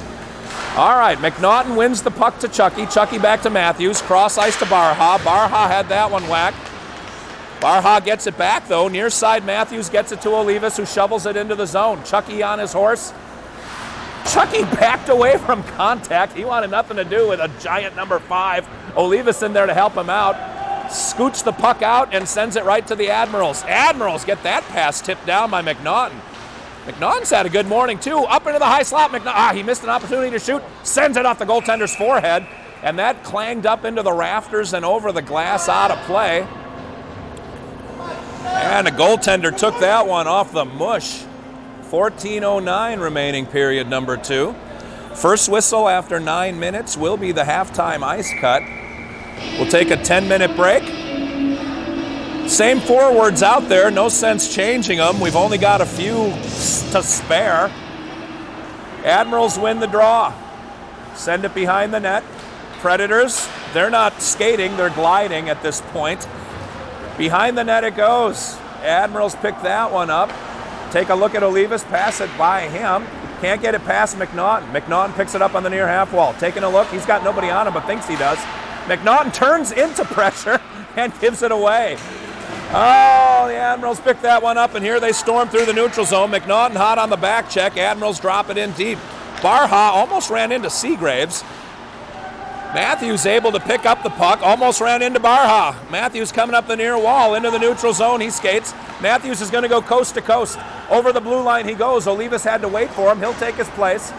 All right, McNaughton wins the puck to Chucky. Chucky back to Matthews. Cross ice to Barha. Barha had that one whacked. Barha gets it back, though. Near side, Matthews gets it to Olivas, who shovels it into the zone. Chucky on his horse. Chucky backed away from contact. He wanted nothing to do with a giant number 5. Olivas in there to help him out. Scoots the puck out and sends it right to the Admirals. Admirals get that pass tipped down by McNaughton. McNaughton's had a good morning, too. Up into the high slot. He missed an opportunity to shoot. Sends it off the goaltender's forehead. And that clanged up into the rafters and over the glass, out of play. And the goaltender took that one off the mush. 14:09 remaining period, number 2. First whistle after 9 minutes will be the halftime ice cut. We'll take a 10-minute break. Same forwards out there, no sense changing them. We've only got a few to spare. Admirals win the draw. Send it behind the net. Predators, they're not skating, they're gliding at this point. Behind the net it goes. Admirals pick that one up. Take a look at Olivas, pass it by him. Can't get it past McNaughton. McNaughton picks it up on the near half wall. Taking a look, he's got nobody on him but thinks he does. McNaughton turns into pressure and gives it away. Oh, the Admirals pick that one up, and here they storm through the neutral zone. McNaughton hot on the back check. Admirals drop it in deep. Barha almost ran into Seagraves. Matthews able to pick up the puck, almost ran into Barha. Matthews coming up the near wall into the neutral zone. He skates. Matthews is going to go coast to coast. Over the blue line he goes. Olivas had to wait for him. He'll take his place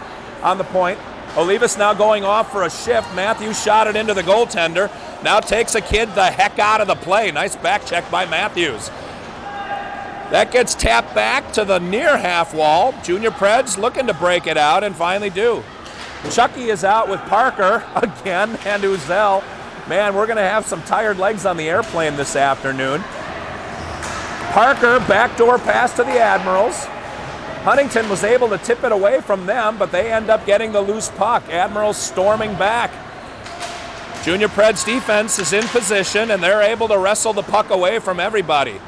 on the point. Olivas now going off for a shift. Matthews shot it into the goaltender. Now takes a kid the heck out of the play. Nice back check by Matthews. That gets tapped back to the near half wall. Junior Preds looking to break it out and finally do. Chucky is out with Parker again and Uzel. Man, we're going to have some tired legs on the airplane this afternoon. Parker, backdoor pass to the Admirals. Huntington was able to tip it away from them, but they end up getting the loose puck. Admirals storming back. Junior Preds defense is in position, and they're able to wrestle the puck away from everybody.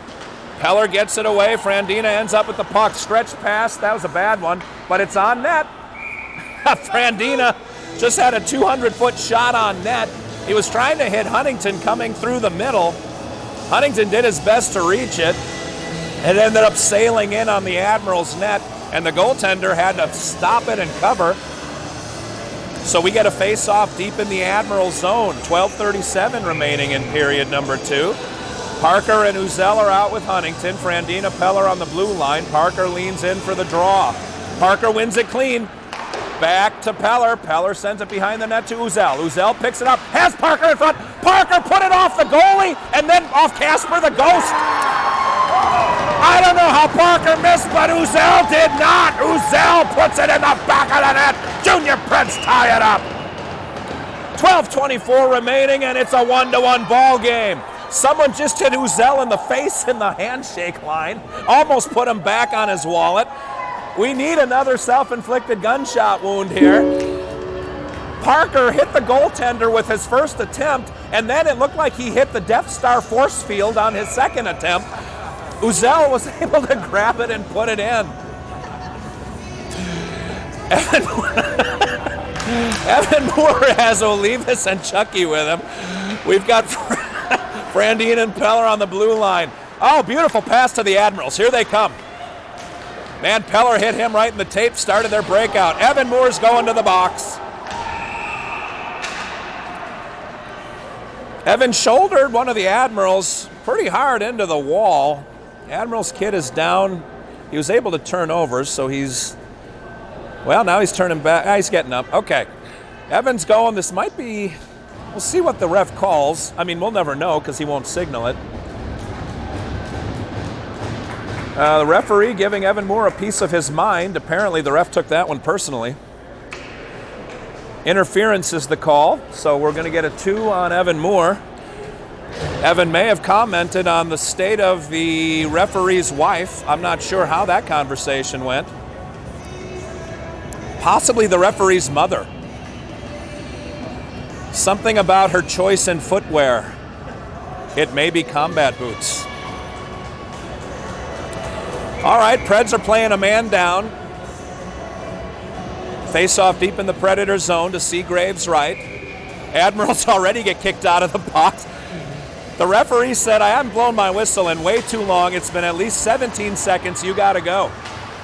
Peller gets it away. Frandina ends up with the puck. Stretch pass. That was a bad one, but it's on net. Frandina just had a 200-foot shot on net. He was trying to hit Huntington coming through the middle. Huntington did his best to reach it. It ended up sailing in on the Admirals net, and the goaltender had to stop it and cover. So we get a face-off deep in the Admiral zone. 12:37 remaining in period number 2. Parker and Uzel are out with Huntington. Frandina, Peller on the blue line. Parker leans in for the draw. Parker wins it clean. Back to Peller. Peller sends it behind the net to Uzel. Uzel picks it up, has Parker in front. Parker put it off the goalie and then off Casper the Ghost. I don't know how Parker missed, but Uzel did not. Uzel puts it in the back of the net. Junior Preds tie it up. 12:24 remaining, and it's a 1-1 ball game. Someone just hit Uzel in the face in the handshake line. Almost put him back on his wallet. We need another self-inflicted gunshot wound here. Parker hit the goaltender with his first attempt, and then it looked like he hit the Death Star force field on his second attempt. Uzel was able to grab it and put it in. Evan Moore has Olivas and Chucky with him. We've got Frandine and Peller on the blue line. Oh, beautiful pass to the Admirals. Here they come. Man, Peller hit him right in the tape, started their breakout. Evan Moore's going to the box. Evan shouldered one of the Admirals pretty hard into the wall. Admirals kid is down. He was able to turn over, so now he's turning back. He's getting up. Okay. Evan's going. This might be, we'll see what the ref calls. I mean, we'll never know because he won't signal it. The referee giving Evan Moore a piece of his mind. Apparently the ref took that one personally. Interference is the call, so we're going to get a 2 on Evan Moore. Evan may have commented on the state of the referee's wife. I'm not sure how that conversation went. Possibly the referee's mother. Something about her choice in footwear. It may be combat boots. All right, Preds are playing a man down. Face off deep in the Predator zone to Seagraves right. Admirals already get kicked out of the box. The referee said, I haven't blown my whistle in way too long. It's been at least 17 seconds. You got to go.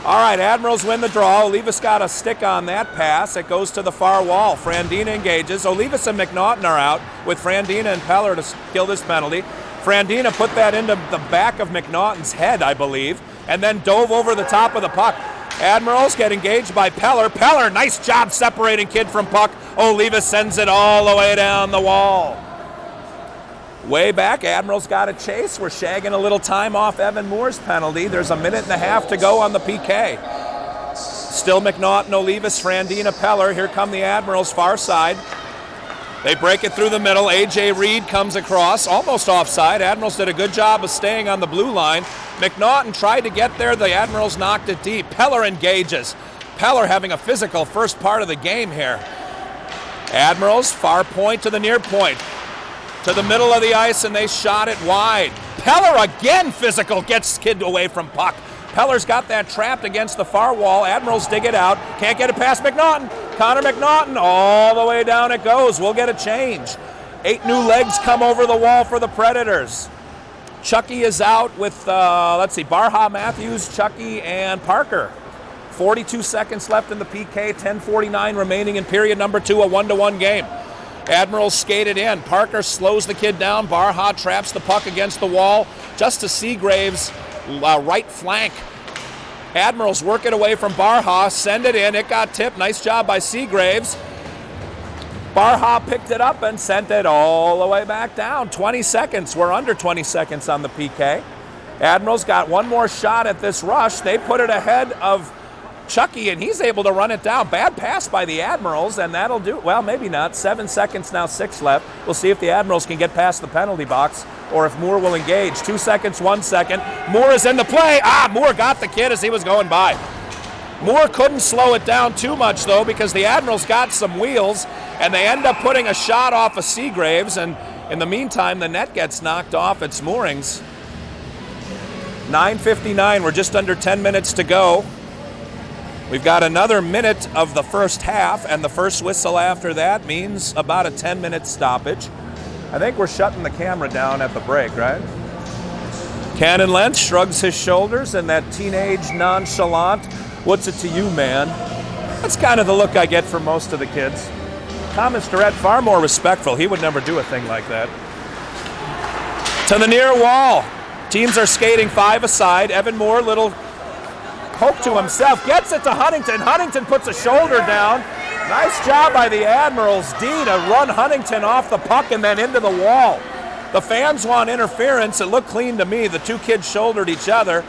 All right, Admirals win the draw. Olivas got a stick on that pass. It goes to the far wall. Frandina engages. Olivas and McNaughton are out with Frandina and Peller to kill this penalty. Frandina put that into the back of McNaughton's head, I believe, and then dove over the top of the puck. Admirals get engaged by Peller. Peller, nice job separating kid from puck. Olivas sends it all the way down the wall. Way back, Admirals got a chase. We're shagging a little time off Evan Moore's penalty. There's a minute and a half to go on the PK. Still McNaughton, Olivas, Frandina, Peller. Here come the Admirals, far side. They break it through the middle. A.J. Reed comes across, almost offside. Admirals did a good job of staying on the blue line. McNaughton tried to get there. The Admirals knocked it deep. Peller engages. Peller having a physical first part of the game here. Admirals, far point to the near point. To the middle of the ice, and they shot it wide. Peller again physical, gets kid away from puck. Peller's got that trapped against the far wall. Admirals dig it out. Can't get it past McNaughton. Connor McNaughton, all the way down it goes. We'll get a change. 8 new legs come over the wall for the Predators. Chucky is out with, Barha, Matthews, Chucky, and Parker. 42 seconds left in the PK, 10:49 remaining in period number 2, a 1-1 game. Admirals skated in. Parker slows the kid down. Barha traps the puck against the wall just to Seagrave's right flank. Admirals work it away from Barha, send it in. It got tipped. Nice job by Seagraves. Barha picked it up and sent it all the way back down. 20 seconds. We're under 20 seconds on the PK. Admirals got one more shot at this rush. They put it ahead of Chucky, and he's able to run it down. Bad pass by the Admirals, and that'll do it. Well, maybe not. 7 seconds now, 6 left. We'll see if the Admirals can get past the penalty box or if Moore will engage. 2 seconds, 1 second. Moore is in the play. Moore got the kid as he was going by. Moore couldn't slow it down too much, though, because the Admirals got some wheels, and they end up putting a shot off of Seagraves, and in the meantime, the net gets knocked off its moorings. 9:59. We're just under 10 minutes to go. We've got another minute of the first half, and the first whistle after that means about a 10-minute stoppage. I think we're shutting the camera down at the break, right? Cannon Lentz shrugs his shoulders in that teenage nonchalant, what's it to you, man? That's kind of the look I get from most of the kids. Thomas Durrett, far more respectful. He would never do a thing like that. To the near wall. Teams are skating 5 aside. Evan Moore, little poke to himself, gets it to Huntington. Huntington puts a shoulder down. Nice job by the Admirals D to run Huntington off the puck and then into the wall. The fans want interference. It looked clean to me. The two kids shouldered each other.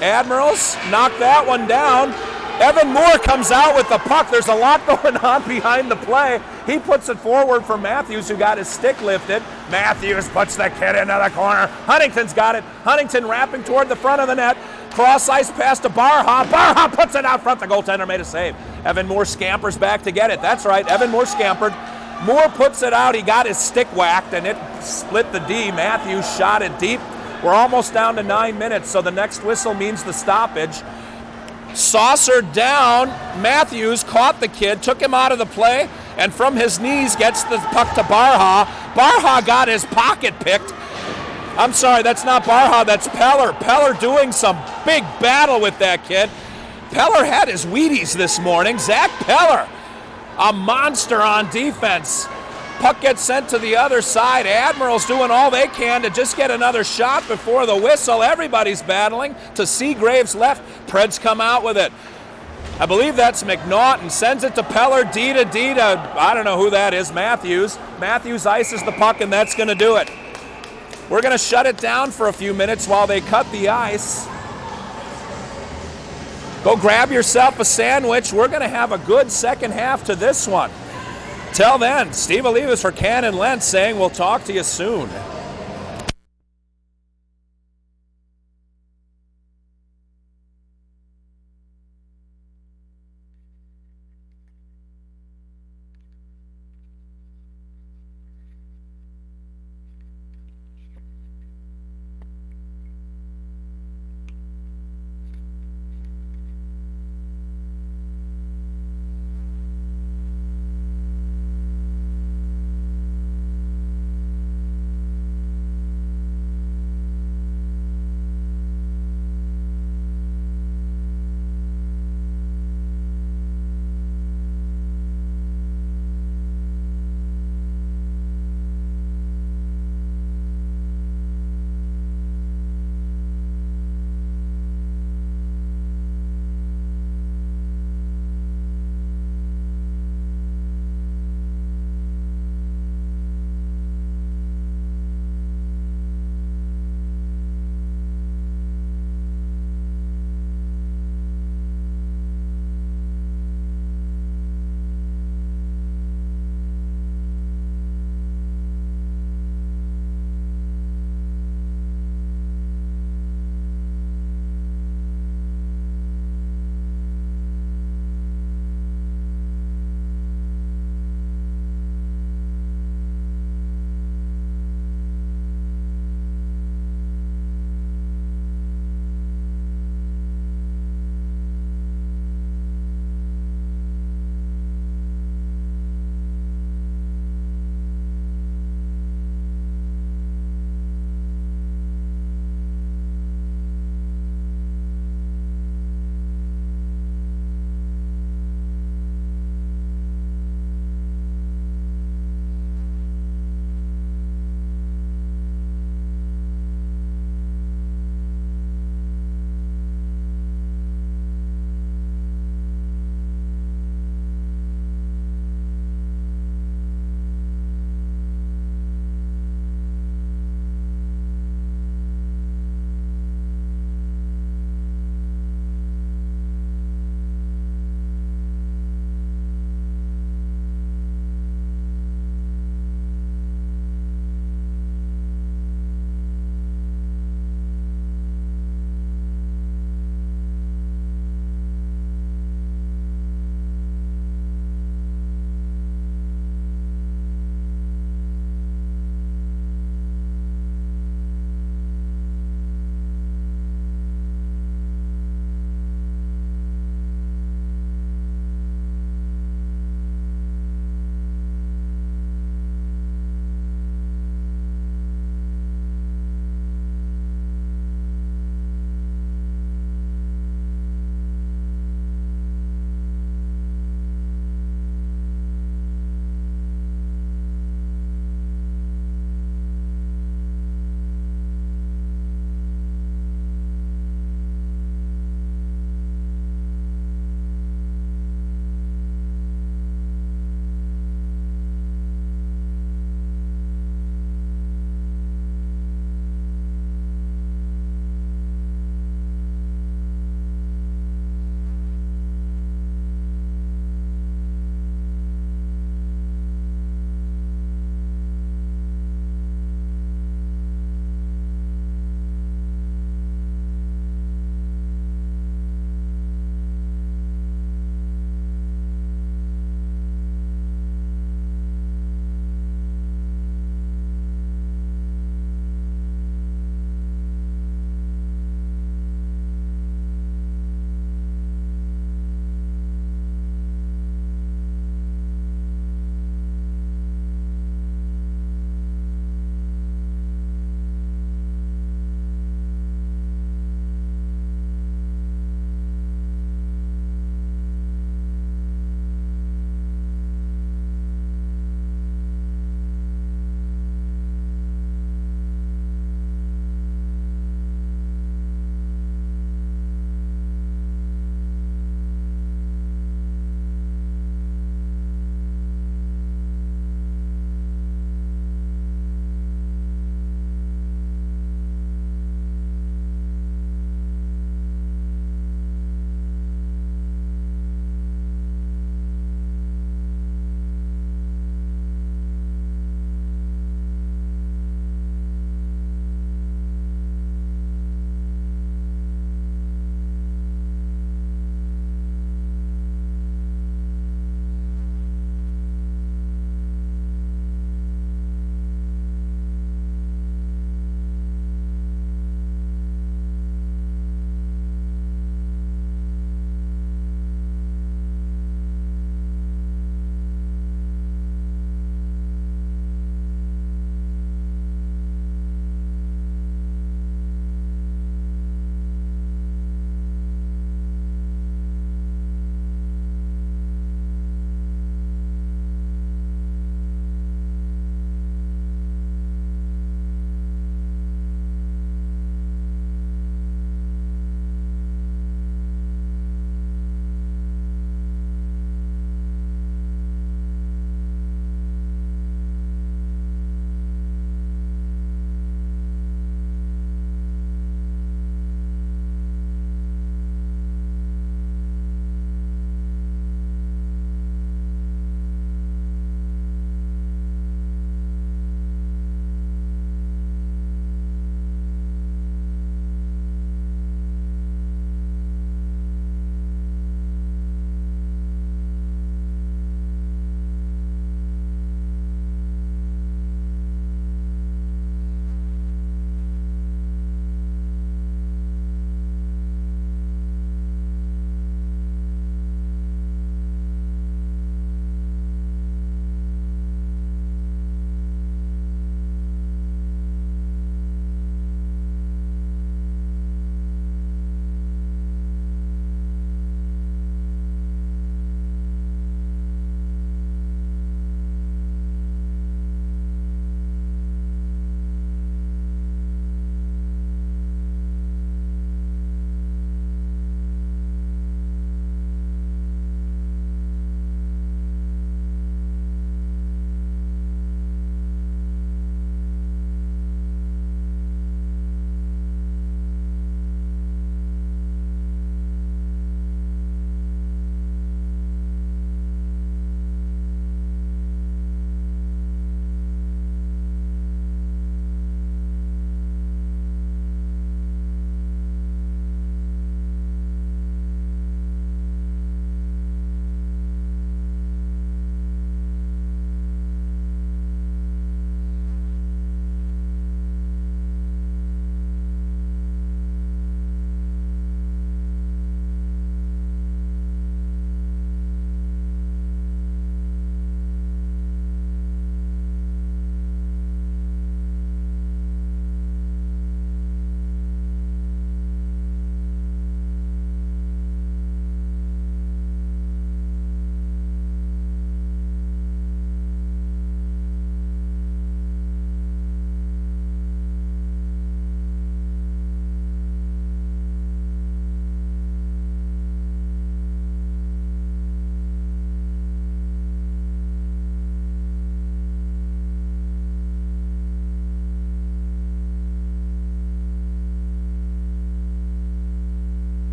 Admirals knock that one down. Evan Moore comes out with the puck. There's a lot going on behind the play. He puts it forward for Matthews, who got his stick lifted. Matthews puts the kid into the corner. Huntington's got it. Huntington wrapping toward the front of the net. Cross ice pass to Barha. Barha puts it out front. The goaltender made a save. Evan Moore scampers back to get it. That's right. Evan Moore scampered. Moore puts it out. He got his stick whacked, and it split the D. Matthews shot it deep. We're almost down to 9 minutes, so the next whistle means the stoppage. Saucer down. Matthews caught the kid, took him out of the play, and from his knees gets the puck to Barha. Barha got his pocket picked. I'm sorry, that's not Barha, that's Peller. Peller doing some big battle with that kid. Peller had his Wheaties this morning. Zach Peller, a monster on defense. Puck gets sent to the other side. Admirals doing all they can to just get another shot before the whistle. Everybody's battling to Seagrave's left. Preds come out with it. I believe that's McNaughton. Sends it to Peller, D to, I don't know who that is, Matthews. Matthews ices the puck, and that's going to do it. We're going to shut it down for a few minutes while they cut the ice. Go grab yourself a sandwich. We're going to have a good second half to this one. Till then, Steve Olivas for Cannon Lentz saying we'll talk to you soon.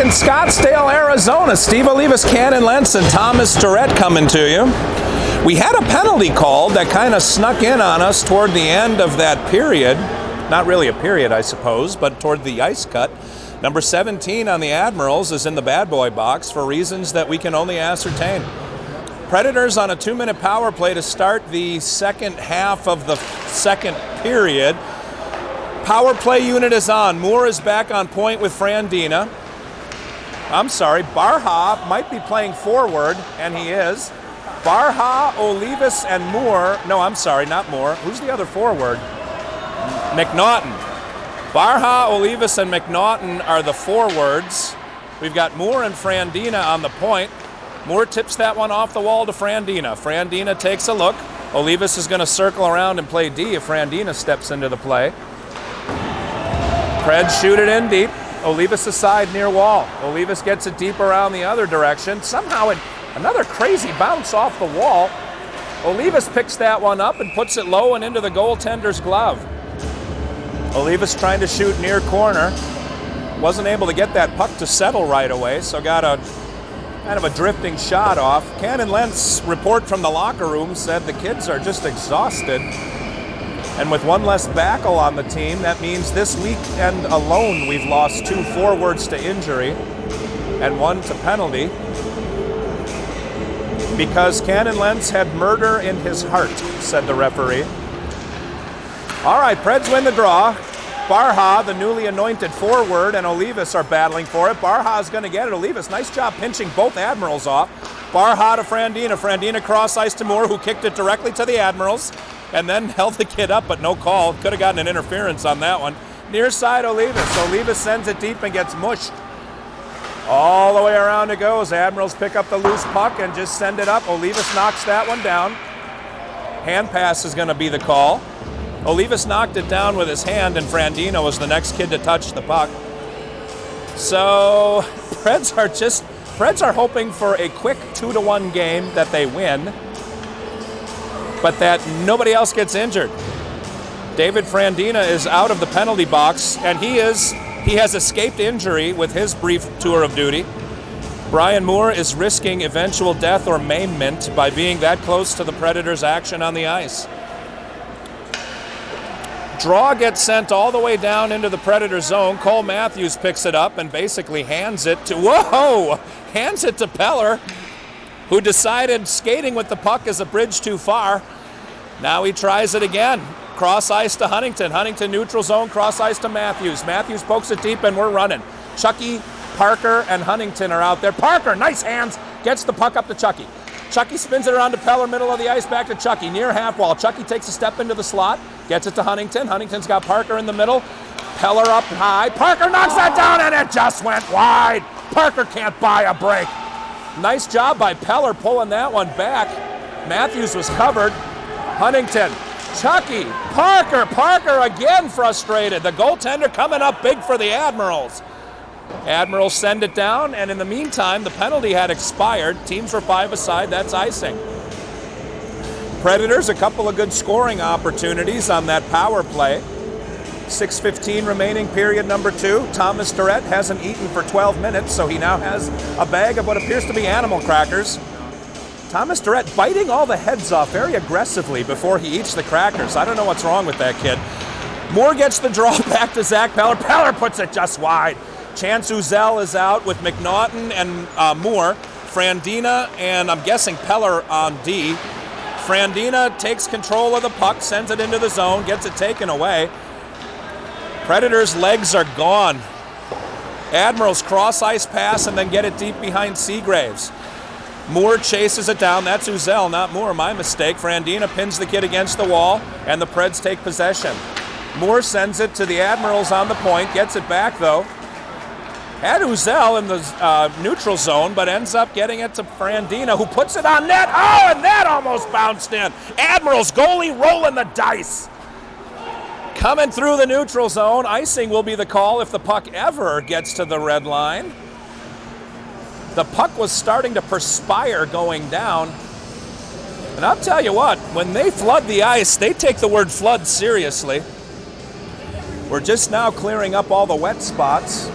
in Scottsdale, Arizona. Steve Olivas, Cannon Lentz, and Thomas Durrett coming to you. We had a penalty called that kind of snuck in on us toward the end of that period. Not really a period, I suppose, but toward the ice cut. Number 17 on the Admirals is in the bad boy box for reasons that we can only ascertain. Predators on a 2-minute power play to start the second half of the second period. Power play unit is on. Moore is back on point with Frandina. I'm sorry, Barha might be playing forward, and he is. Barha, Olivas, and Moore. No, I'm sorry, not Moore. Who's the other forward? McNaughton. Barha, Olivas, and McNaughton are the forwards. We've got Moore and Frandina on the point. Moore tips that one off the wall to Frandina. Frandina takes a look. Olivas is going to circle around and play D if Frandina steps into the play. Preds shoot it in deep. Olivas aside near wall. Olivas gets it deep around the other direction. Somehow another crazy bounce off the wall. Olivas picks that one up and puts it low and into the goaltender's glove. Olivas trying to shoot near corner. Wasn't able to get that puck to settle right away, so got a kind of a drifting shot off. Cannon Lentz report from the locker room said the kids are just exhausted. And with one less backle on the team, that means this weekend alone we've lost 2 forwards to injury and 1 to penalty because Cannon Lentz had murder in his heart, said the referee. All right, Preds win the draw. Barha, the newly anointed forward, and Olivas are battling for it. Barha's going to get it. Olivas, nice job pinching both Admirals off. Barha to Frandina. Frandina cross ice to Moore, who kicked it directly to the Admirals and then held the kid up, but no call. Could have gotten an interference on that one. Near side, Olivas. Olivas sends it deep and gets mushed. All the way around it goes. Admirals pick up the loose puck and just send it up. Olivas knocks that one down. Hand pass is going to be the call. Olivas knocked it down with his hand, and Frandina was the next kid to touch the puck. So Preds are hoping for a quick 2-1 game that they win, but that nobody else gets injured. David Frandina is out of the penalty box, and he has escaped injury with his brief tour of duty. Brian Moore is risking eventual death or maimment by being that close to the Predators' action on the ice. Draw gets sent all the way down into the Predator zone. Cole Matthews picks it up and basically hands it to Peller, who decided skating with the puck is a bridge too far. Now he tries it again. Cross ice to Huntington. Huntington neutral zone, cross ice to Matthews. Matthews pokes it deep and we're running. Chucky, Parker, and Huntington are out there. Parker, nice hands, gets the puck up to Chucky. Chucky spins it around to Peller, middle of the ice, back to Chucky, near half wall. Chucky takes a step into the slot, gets it to Huntington. Huntington's got Parker in the middle. Peller up high. Parker knocks that down, and it just went wide. Parker can't buy a break. Nice job by Peller pulling that one back. Matthews was covered. Huntington, Chucky, Parker again frustrated. The goaltender coming up big for the Admirals. Admirals send it down, and in the meantime, the penalty had expired. Teams were 5 aside, that's icing. Predators, a couple of good scoring opportunities on that power play. 6:15 remaining, period number 2. Thomas Durrett hasn't eaten for 12 minutes, so he now has a bag of what appears to be animal crackers. Thomas Durrett biting all the heads off very aggressively before he eats the crackers. I don't know what's wrong with that kid. Moore gets the draw back to Zach Peller. Peller puts it just wide. Chance Uzel is out with McNaughton and Moore. Frandina and I'm guessing Peller on D. Frandina takes control of the puck, sends it into the zone, gets it taken away. Predators' legs are gone. Admirals cross ice pass and then get it deep behind Seagraves. Moore chases it down. That's Uzel, not Moore. My mistake. Frandina pins the kid against the wall, and the Preds take possession. Moore sends it to the Admirals on the point, gets it back though. Had Uzel in the neutral zone, but ends up getting it to Frandina, who puts it on net. Oh, and that almost bounced in. Admirals goalie rolling the dice. Coming through the neutral zone. Icing will be the call if the puck ever gets to the red line. The puck was starting to perspire going down. And I'll tell you what, when they flood the ice, they take the word flood seriously. We're just now clearing up all the wet spots.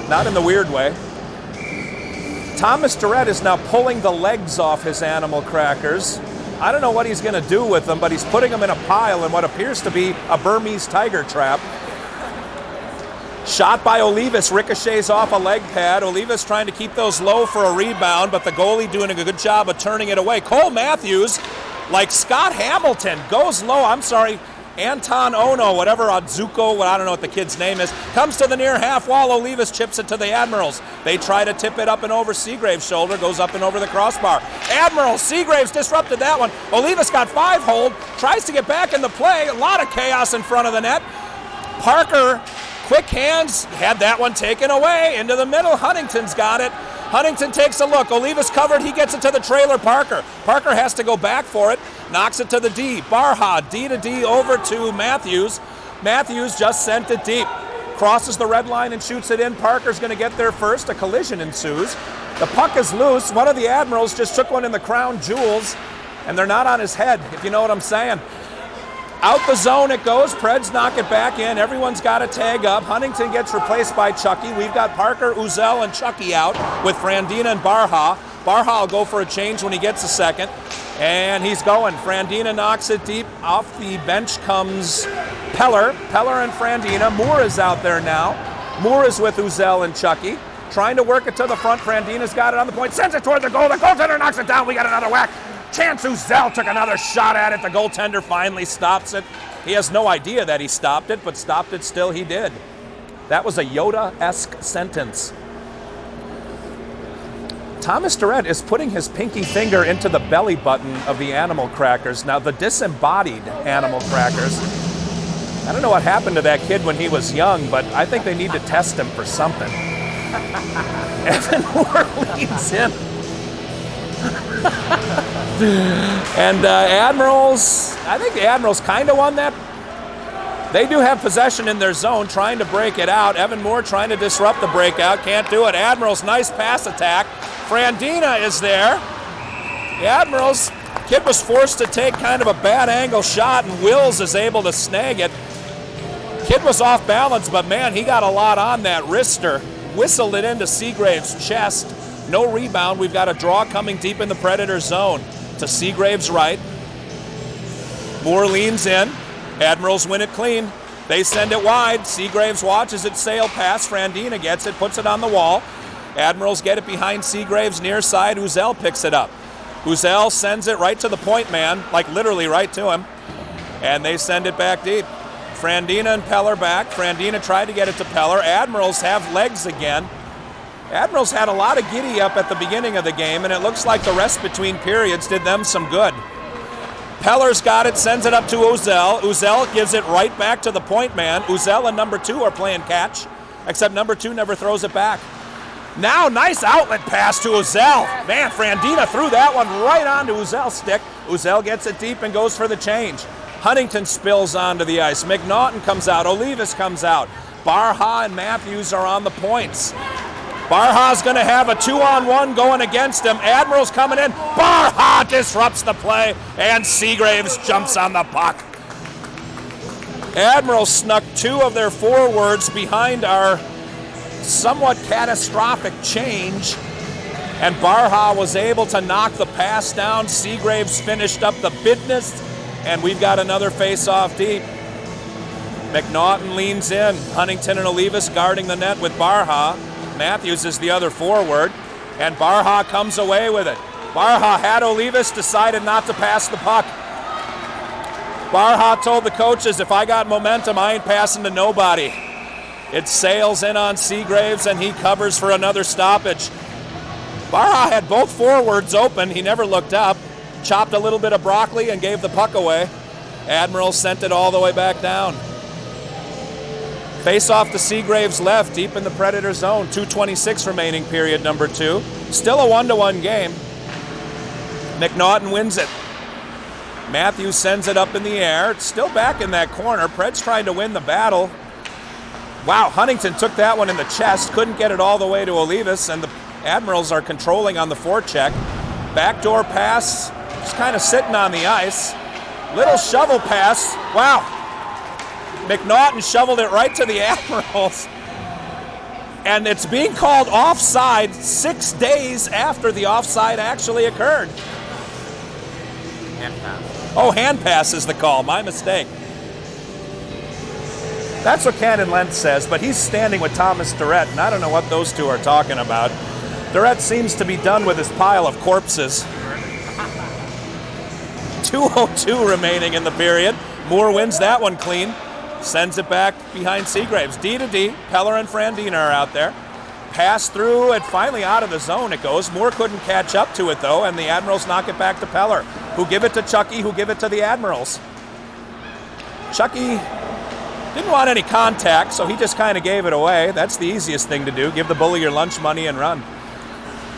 Not in the weird way. Thomas Durrett is now pulling the legs off his animal crackers. I don't know what he's going to do with them, but he's putting them in a pile in what appears to be a Burmese tiger trap. Shot by Olivas, ricochets off a leg pad. Olivas trying to keep those low for a rebound, but the goalie doing a good job of turning it away. Cole Matthews, like Scott Hamilton, goes low. Anton Ono, whatever, Adzuko, I don't know what the kid's name is, comes to the near half wall. Olivas chips it to the Admirals. They try to tip it up and over Seagrave's shoulder, goes up and over the crossbar. Admirals, Seagraves disrupted that one. Olivas got 5 hold, tries to get back in the play. A lot of chaos in front of the net. Parker, quick hands, had that one taken away into the middle. Huntington's got it. Huntington takes a look. Olivas covered. He gets it to the trailer. Parker has to go back for it. Knocks it to the D. Barha, D to D over to Matthews. Matthews just sent it deep. Crosses the red line and shoots it in. Parker's going to get there first. A collision ensues. The puck is loose. One of the Admirals just took one in the crown jewels, and they're not on his head, if you know what I'm saying. Out the zone it goes. Preds knock it back in. Everyone's got to tag up. Huntington gets replaced by Chucky. We've got Parker, Uzel, and Chucky out with Frandina and Barha. Barha will go for a change when he gets a second. And he's going. Frandina knocks it deep. Off the bench comes Peller. Peller and Frandina. Moore is out there now. Moore is with Uzel and Chucky. Trying to work it to the front. Frandina's got it on the point. Sends it toward the goal. The goaltender knocks it down. We got another whack. Chance Uzel took another shot at it. The goaltender finally stops it. He has no idea that he stopped it, but stopped it still he did. That was a Yoda-esque sentence. Thomas Durrett is putting his pinky finger into the belly button of the animal crackers. Now, the disembodied animal crackers, I don't know what happened to that kid when he was young, but I think they need to test him for something. Evan Moore leads in. And Admirals, I think the Admirals kind of won that. They do have possession in their zone, trying to break it out. Evan Moore trying to disrupt the breakout, can't do it. Admirals, nice pass attack. Frandina is there. The Admirals, kid was forced to take kind of a bad angle shot, and Wills is able to snag it. Kid was off balance, but man, he got a lot on that wrister. Whistled it into Seagrave's chest. No rebound. We've got a draw coming deep in the Predator zone to Seagrave's right. Moore leans in. Admirals win it clean. They send it wide. Seagraves watches it sail past. Frandina gets it, puts it on the wall. Admirals get it behind Seagrave's near side. Uzel picks it up. Uzel sends it right to the point man, like literally right to him. And they send it back deep. Frandina and Peller back. Frandina tried to get it to Peller. Admirals have legs again. Admirals had a lot of giddy up at the beginning of the game, and it looks like the rest between periods did them some good. Peller's got it, sends it up to Uzel. Uzel gives it right back to the point man. Uzel and number 2 are playing catch, except number 2 never throws it back. Now, nice outlet pass to Uzel. Man, Frandina threw that one right onto Uzel's stick. Uzel gets it deep and goes for the change. Huntington spills onto the ice. McNaughton comes out. Olivas comes out. Barha and Matthews are on the points. Barha's going to have a 2-on-1 going against him. Admirals coming in. Barha disrupts the play, and Seagraves jumps on the puck. Admirals snuck 2 of their forwards behind our somewhat catastrophic change, and Barha was able to knock the pass down. Seagraves finished up the business, and we've got another face-off deep. McNaughton leans in. Huntington and Olivas guarding the net with Barha. Matthews is the other forward, and Barha comes away with it. Barha had Olivas, decided not to pass the puck. Barha told the coaches, if I got momentum, I ain't passing to nobody. It sails in on Seagraves, and he covers for another stoppage. Barha had both forwards open. He never looked up. Chopped a little bit of broccoli and gave the puck away. Admirals sent it all the way back down. Face off to Seagraves left, deep in the Predator zone. 2:26 remaining, period number 2. Still a 1-1 game. McNaughton wins it. Matthews sends it up in the air. It's still back in that corner. Pred's trying to win the battle. Wow, Huntington took that one in the chest. Couldn't get it all the way to Olivas, and the Admirals are controlling on the forecheck. Backdoor pass, just kind of sitting on the ice. Little shovel pass. Wow. McNaughton shoveled it right to the Admirals. And it's being called offside 6 days after the offside actually occurred. Hand pass. Oh, hand pass is the call. My mistake. That's what Cannon Lentz says, but he's standing with Thomas Durrett, and I don't know what those two are talking about. Durrett seems to be done with his pile of corpses. 2:02 remaining in the period. Moore wins that one clean. Sends it back behind Seagraves. D to D. Peller and Frandina are out there. Pass through and finally out of the zone it goes. Moore couldn't catch up to it though, and the Admirals knock it back to Peller, who give it to Chucky, who give it to the Admirals. Chucky didn't want any contact, so he just kind of gave it away. That's the easiest thing to do. Give the bully your lunch money and run.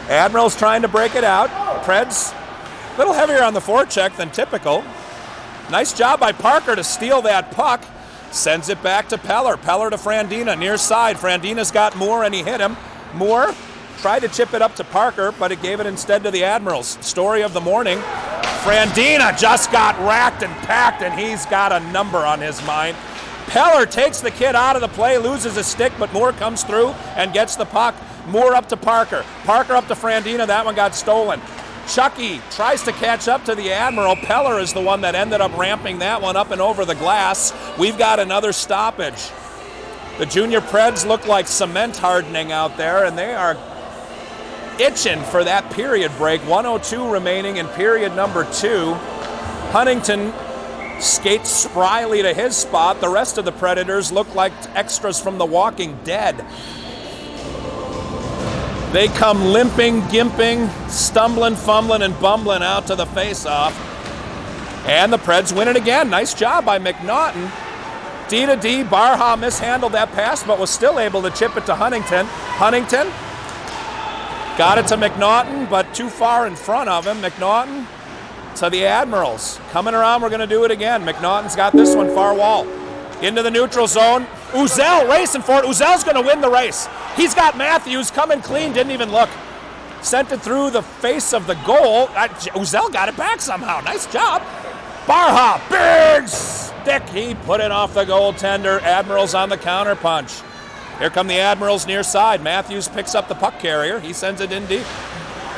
Admirals trying to break it out. Preds a little heavier on the forecheck than typical. Nice job by Parker to steal that puck. Sends it back to Peller. Peller to Frandina, near side. Frandina's got Moore and he hit him. Moore tried to chip it up to Parker, but it gave it instead to the Admirals. Story of the morning. Frandina just got racked and packed, and he's got a number on his mind. Peller takes the kid out of the play, loses his stick, but Moore comes through and gets the puck. Moore up to Parker. Parker up to Frandina. That one got stolen. Chucky tries to catch up to the Admiral. Peller is the one that ended up ramping that one up and over the glass. We've got another stoppage. The junior Preds look like cement hardening out there, and they are itching for that period break. 1:02 remaining in period number 2. Huntington skates spryly to his spot. The rest of the Predators look like extras from The Walking Dead. They come limping, gimping, stumbling, fumbling, and bumbling out to the face-off. And the Preds win it again. Nice job by McNaughton. D to D. Barha mishandled that pass, but was still able to chip it to Huntington. Huntington got it to McNaughton, but too far in front of him. McNaughton to the Admirals. Coming around, we're going to do it again. McNaughton's got this one, far wall. Into the neutral zone. Uzel racing for it. Uzel's going to win the race. He's got Matthews coming clean, didn't even look. Sent it through the face of the goal. Uzel got it back somehow. Nice job. Barha, big stick. He put it off the goaltender. Admirals on the counter punch. Here come the Admirals near side. Matthews picks up the puck carrier. He sends it in deep.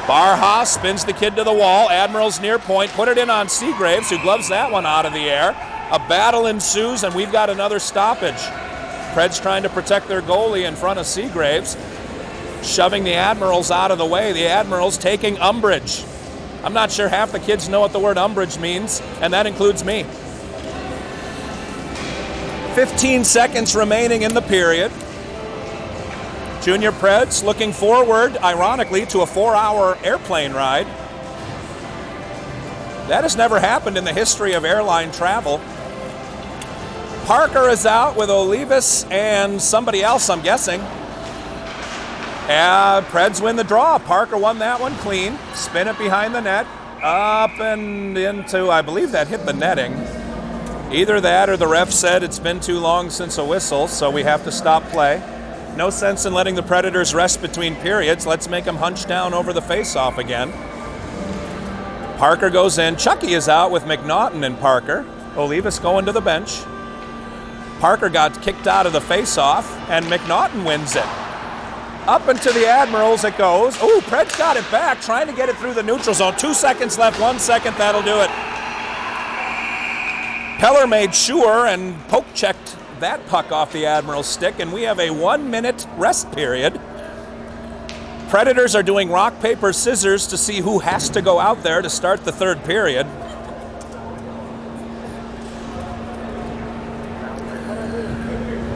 Barha spins the kid to the wall. Admirals near point. Put it in on Seagraves, who gloves that one out of the air. A battle ensues, and we've got another stoppage. Preds trying to protect their goalie in front of Seagraves, shoving the Admirals out of the way. The Admirals taking umbrage. I'm not sure half the kids know what the word umbrage means, and that includes me. 15 seconds remaining in the period. Junior Preds looking forward, ironically, to a 4-hour airplane ride. That has never happened in the history of airline travel. Parker is out with Olivas and somebody else, I'm guessing. Preds win the draw. Parker won that one clean. Spin it behind the net. Up and into, I believe that hit the netting. Either that or the ref said it's been too long since a whistle, so we have to stop play. No sense in letting the Predators rest between periods. Let's make them hunch down over the face-off again. Parker goes in. Chucky is out with McNaughton and Parker. Olivas going to the bench. Parker got kicked out of the face-off, and McNaughton wins it. Up into the Admirals it goes. Oh, Preds got it back, trying to get it through the neutral zone. 2 seconds left, 1 second, that'll do it. Peller made sure and poke-checked that puck off the Admiral's stick, and we have a 1-minute rest period. Predators are doing rock, paper, scissors to see who has to go out there to start the third period.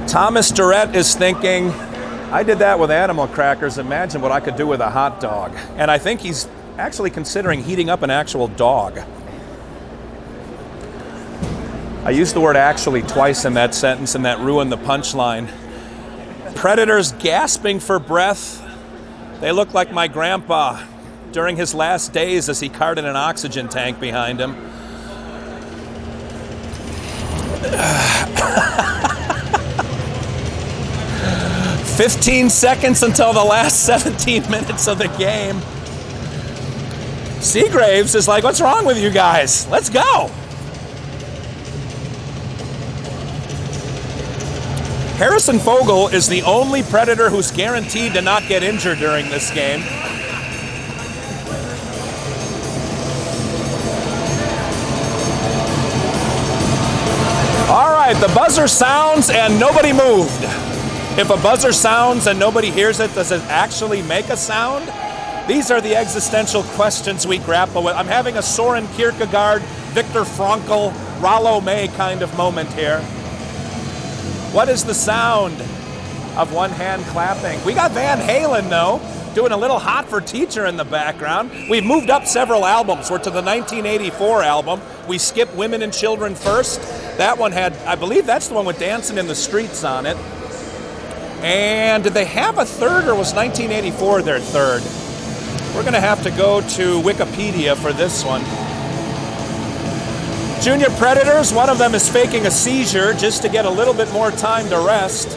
Thomas Durrett is thinking, I did that with animal crackers, imagine what I could do with a hot dog. And I think he's actually considering heating up an actual dog. I used the word actually twice in that sentence, and that ruined the punchline. Predators gasping for breath. They look like my grandpa during his last days as he carted an oxygen tank behind him. 15 seconds until the last 17 minutes of the game. Seagraves is like, what's wrong with you guys? Let's go. Harrison Fogel is the only Predator who's guaranteed to not get injured during this game. All right, the buzzer sounds and nobody moved. If a buzzer sounds and nobody hears it, does it actually make a sound? These are the existential questions we grapple with. I'm having a Soren Kierkegaard, Viktor Frankl, Rollo May kind of moment here. What is the sound of one hand clapping? We got Van Halen, though, doing a little Hot for Teacher in the background. We've moved up several albums. We're to the 1984 album. We skipped Women and Children First. That one had, I believe that's the one with Dancing in the Streets on it. And did they have a third, or was 1984 their third? We're going to have to go to Wikipedia for this one. Junior Predators, one of them is faking a seizure just to get a little bit more time to rest.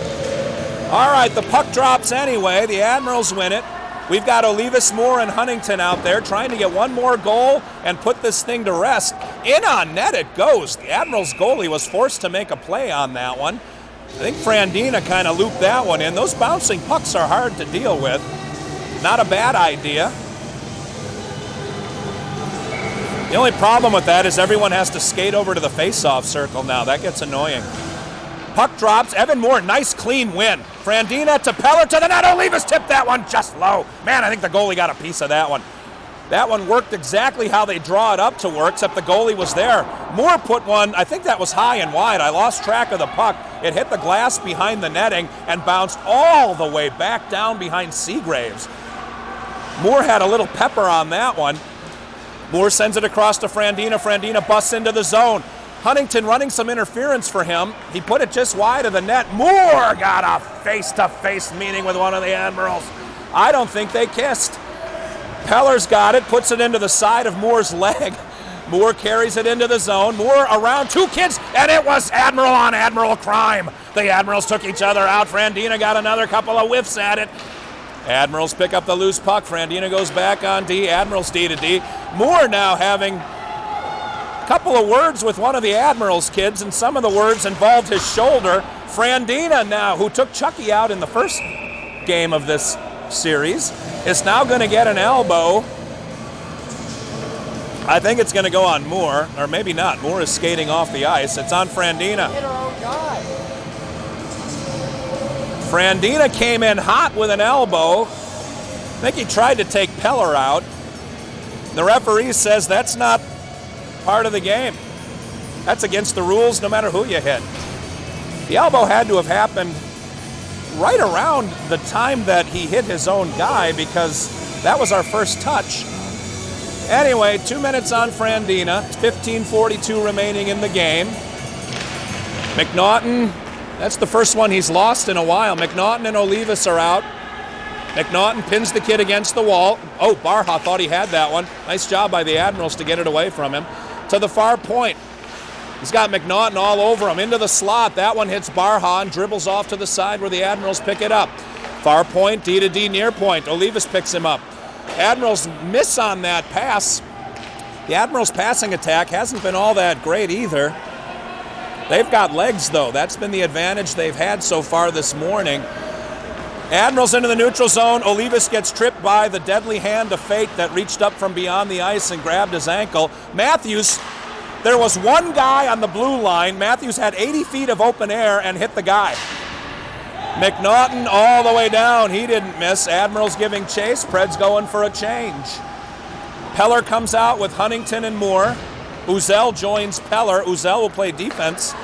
All right, the puck drops anyway. The Admirals win it. We've got Olivas, Moore, and Huntington out there trying to get one more goal and put this thing to rest. In on net it goes. The Admirals goalie was forced to make a play on that one. I think Frandina kind of looped that one in. Those bouncing pucks are hard to deal with. Not a bad idea. The only problem with that is everyone has to skate over to the face-off circle now. That gets annoying. Puck drops. Evan Moore, nice clean win. Frandina to Peller to the net. Olivas tipped that one just low. Man, I think the goalie got a piece of that one. That one worked exactly how they draw it up to work, except the goalie was there. Moore put one, I think that was high and wide. I lost track of the puck. It hit the glass behind the netting and bounced all the way back down behind Seagraves. Moore had a little pepper on that one. Moore sends it across to Frandina. Frandina busts into the zone. Huntington running some interference for him. He put it just wide of the net. Moore got a face-to-face meeting with one of the Admirals. I don't think they kissed. Peller's got it, puts it into the side of Moore's leg. Moore carries it into the zone. Moore around two kids, and it was Admiral on Admiral crime. The Admirals took each other out. Frandina got another couple of whiffs at it. Admirals pick up the loose puck. Frandina goes back on D. Admirals D to D. Moore now having a couple of words with one of the Admirals kids, and some of the words involved his shoulder. Frandina now, who took Chucky out in the first game of this series, is now going to get an elbow. I think it's going to go on Moore, or maybe not. Moore is skating off the ice. It's on Frandina. Hit our own guy. Frandina came in hot with an elbow. I think he tried to take Peller out. The referee says that's not part of the game. That's against the rules no matter who you hit. The elbow had to have happened right around the time that he hit his own guy, because that was our first touch. Anyway, 2 minutes on Frandina. 15:42 remaining in the game. McNaughton, that's the first one he's lost in a while. McNaughton and Olivas are out. McNaughton pins the kid against the wall. Oh, Barha thought he had that one. Nice job by the Admirals to get it away from him. To the far point. He's got McNaughton all over him. Into the slot. That one hits Barha and dribbles off to the side where the Admirals pick it up. Far point, D to D near point. Olivas picks him up. Admirals miss on that pass. The Admirals' passing attack hasn't been all that great either. They've got legs, though. That's been the advantage they've had so far this morning. Admirals into the neutral zone. Olivas gets tripped by the deadly hand of fate that reached up from beyond the ice and grabbed his ankle. Matthews, there was one guy on the blue line. Matthews had 80 feet of open air and hit the guy. McNaughton all the way down. He didn't miss. Admirals giving chase. Pred's going for a change. Peller comes out with Huntington and Moore. Uzel joins Peller. Uzel will play defense.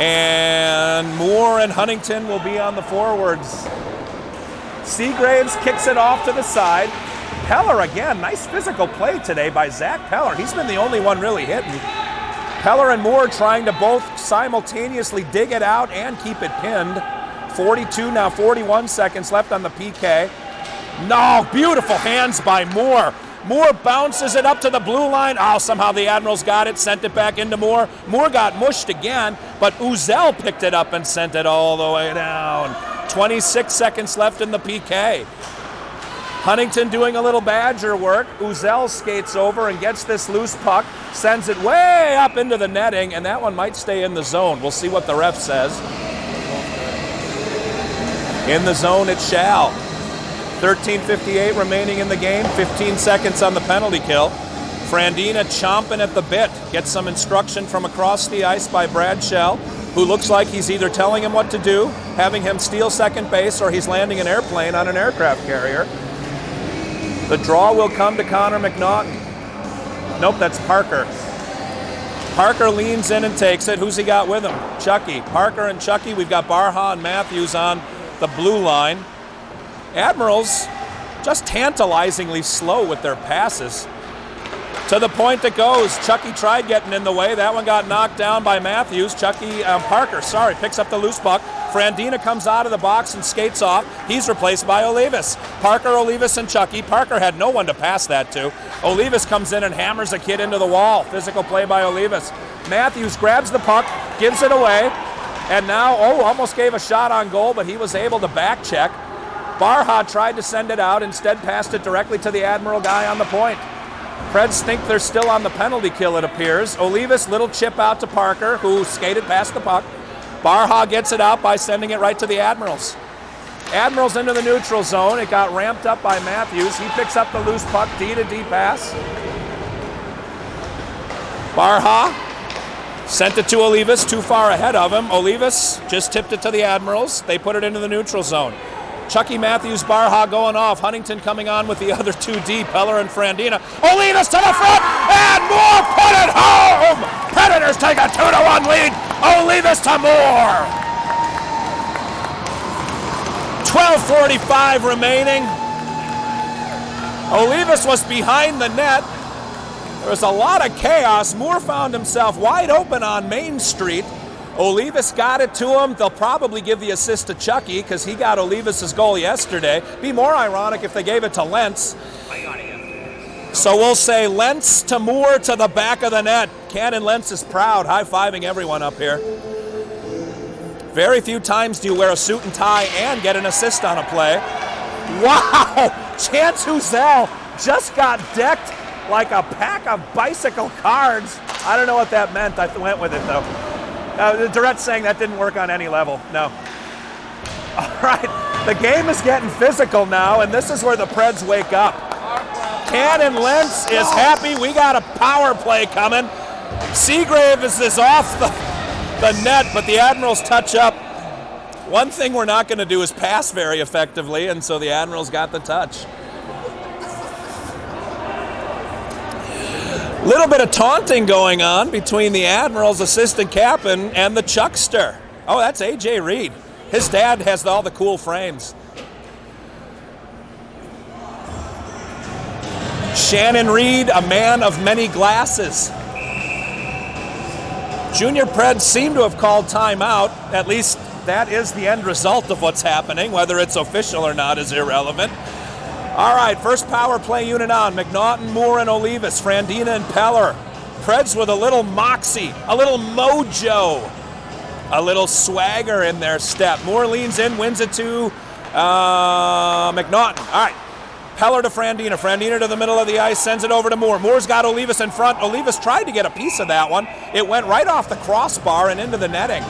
And Moore and Huntington will be on the forwards. Seagraves kicks it off to the side. Peller again. Nice physical play today by Zach Peller. He's been the only one really hitting. Peller and Moore trying to both simultaneously dig it out and keep it pinned. 42, now 41 seconds left on the PK. No, beautiful hands by Moore. Moore bounces it up to the blue line. Oh, somehow the Admirals got it, sent it back into Moore. Moore got mushed again, but Uzel picked it up and sent it all the way down. 26 seconds left in the PK. Huntington doing a little Badger work. Uzel skates over and gets this loose puck, sends it way up into the netting, and that one might stay in the zone. We'll see what the ref says. In the zone it shall. 13:58 remaining in the game, 15 seconds on the penalty kill. Frandina chomping at the bit, gets some instruction from across the ice by Brad Shell, who looks like he's either telling him what to do, having him steal second base, or he's landing an airplane on an aircraft carrier. The draw will come to Connor McNaughton. Nope, that's Parker. Parker leans in and takes it. Who's he got with him? Chucky. Parker and Chucky. We've got Barha and Matthews on the blue line. Admirals just tantalizingly slow with their passes. To the point it goes. Chucky tried getting in the way. That one got knocked down by Matthews. Parker picks up the loose puck. Frandina comes out of the box and skates off. He's replaced by Olivas. Parker, Olivas, and Chucky. Parker had no one to pass that to. Olivas comes in and hammers a kid into the wall. Physical play by Olivas. Matthews grabs the puck, gives it away, and now, almost gave a shot on goal, but he was able to back check. Barha tried to send it out, instead passed it directly to the Admiral guy on the point. Preds think they're still on the penalty kill, it appears. Olivas, little chip out to Parker, who skated past the puck. Barha gets it out by sending it right to the Admirals. Admirals into the neutral zone. It got ramped up by Matthews. He picks up the loose puck, D-to-D pass. Barha sent it to Olivas, too far ahead of him. Olivas just tipped it to the Admirals. They put it into the neutral zone. Chucky, Matthews, Barha going off. Huntington coming on with the other two deep, Peller and Frandina. Olivas to the front, and Moore put it home! Predators take a 2-1 lead. Olivas to Moore. 12:45 remaining. Olivas was behind the net. There was a lot of chaos. Moore found himself wide open on Main Street. Olivas got it to him. They'll probably give the assist to Chucky because he got Olivas' goal yesterday. Be more ironic if they gave it to Lentz. So we'll say Lentz to Moore to the back of the net. Cannon Lentz is proud, high-fiving everyone up here. Very few times do you wear a suit and tie and get an assist on a play. Wow! Chance Huzel just got decked like a pack of bicycle cards. I don't know what that meant. I went with it, though. Durette's saying that didn't work on any level. No. All right. The game is getting physical now, and this is where the Preds wake up. Cannon Lentz is happy. We got a power play coming. Seagrave is off the net, but the Admirals touch up. One thing we're not going to do is pass very effectively, and so the Admirals got the touch. Little bit of taunting going on between the Admirals assistant captain and the Chuckster. Oh, that's A.J. Reed. His dad has all the cool frames. Shannon Reed, a man of many glasses. Junior Preds seem to have called timeout. At least that is the end result of what's happening. Whether it's official or not is irrelevant. All right, first power play unit on. McNaughton, Moore, and Olivas. Frandina and Peller. Preds with a little moxie, a little mojo, a little swagger in their step. Moore leans in, wins it to McNaughton. All right, Peller to Frandina. Frandina to the middle of the ice, sends it over to Moore. Moore's got Olivas in front. Olivas tried to get a piece of that one. It went right off the crossbar and into the netting.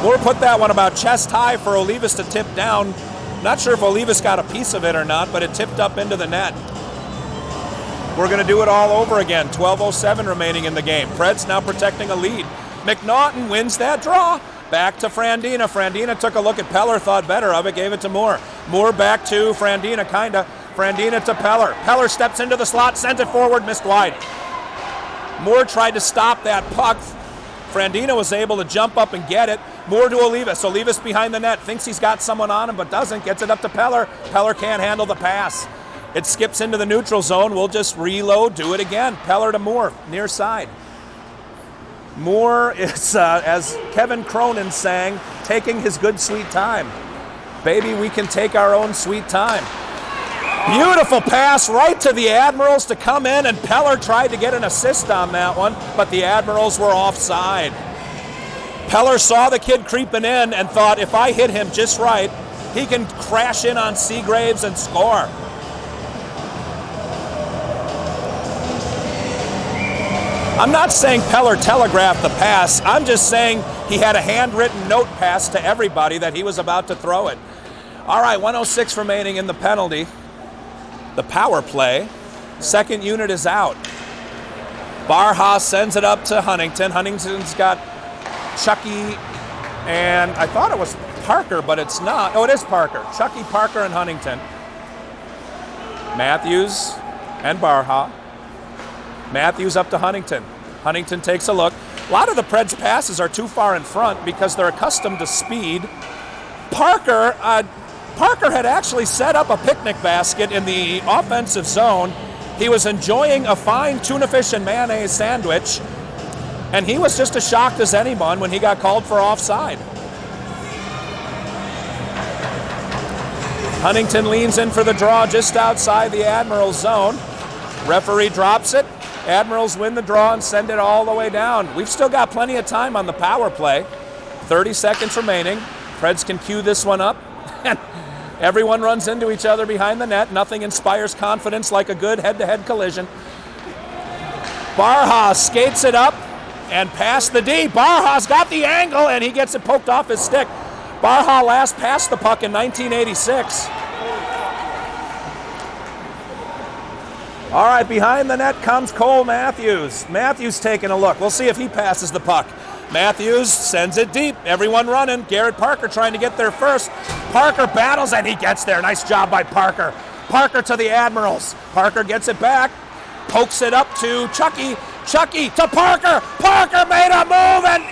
Moore put that one about chest high for Olivas to tip down. Not sure if Olivas got a piece of it or not, but it tipped up into the net. We're going to do it all over again. 12:07 remaining in the game. Preds now protecting a lead. McNaughton wins that draw. Back to Frandina. Frandina took a look at Peller, thought better of it, gave it to Moore. Moore back to Frandina, kinda. Frandina to Peller. Peller steps into the slot, sent it forward, missed wide. Moore tried to stop that puck. Frandina was able to jump up and get it. Moore to Olivas. Olivas behind the net. Thinks he's got someone on him, but doesn't. Gets it up to Peller. Peller can't handle the pass. It skips into the neutral zone. We'll just reload, do it again. Peller to Moore, near side. Moore is, as Kevin Cronin sang, taking his good sweet time. Baby, we can take our own sweet time. Beautiful pass right to the Admirals to come in, and Peller tried to get an assist on that one, but the Admirals were offside. Peller saw the kid creeping in and thought, if I hit him just right, he can crash in on Seagraves and score. I'm not saying Peller telegraphed the pass. I'm just saying he had a handwritten note pass to everybody that he was about to throw it. All right, 1:06 remaining in the penalty. The power play. Second unit is out. Barha sends it up to Huntington. Huntington's got Chucky, and I thought it was Parker, but it's not. Oh, it is Parker. Chucky, Parker, and Huntington. Matthews and Barha. Matthews up to Huntington. Huntington takes a look. A lot of the Preds passes are too far in front because they're accustomed to speed. Parker had actually set up a picnic basket in the offensive zone. He was enjoying a fine tuna fish and mayonnaise sandwich, and he was just as shocked as anyone when he got called for offside. Huntington leans in for the draw just outside the Admirals zone. Referee drops it. Admirals win the draw and send it all the way down. We've still got plenty of time on the power play. 30 seconds remaining. Preds can cue this one up. Everyone runs into each other behind the net. Nothing inspires confidence like a good head-to-head collision. Barha skates it up and past the D. Barha's got the angle, and he gets it poked off his stick. Barha last passed the puck in 1986. All right, behind the net comes Cole Matthews. Matthews taking a look. We'll see if he passes the puck. Matthews sends it deep. Everyone running. Garrett Parker trying to get there first. Parker battles, and he gets there. Nice job by Parker. Parker to the Admirals. Parker gets it back. Pokes it up to Chucky. Chucky to Parker. Parker made a move, and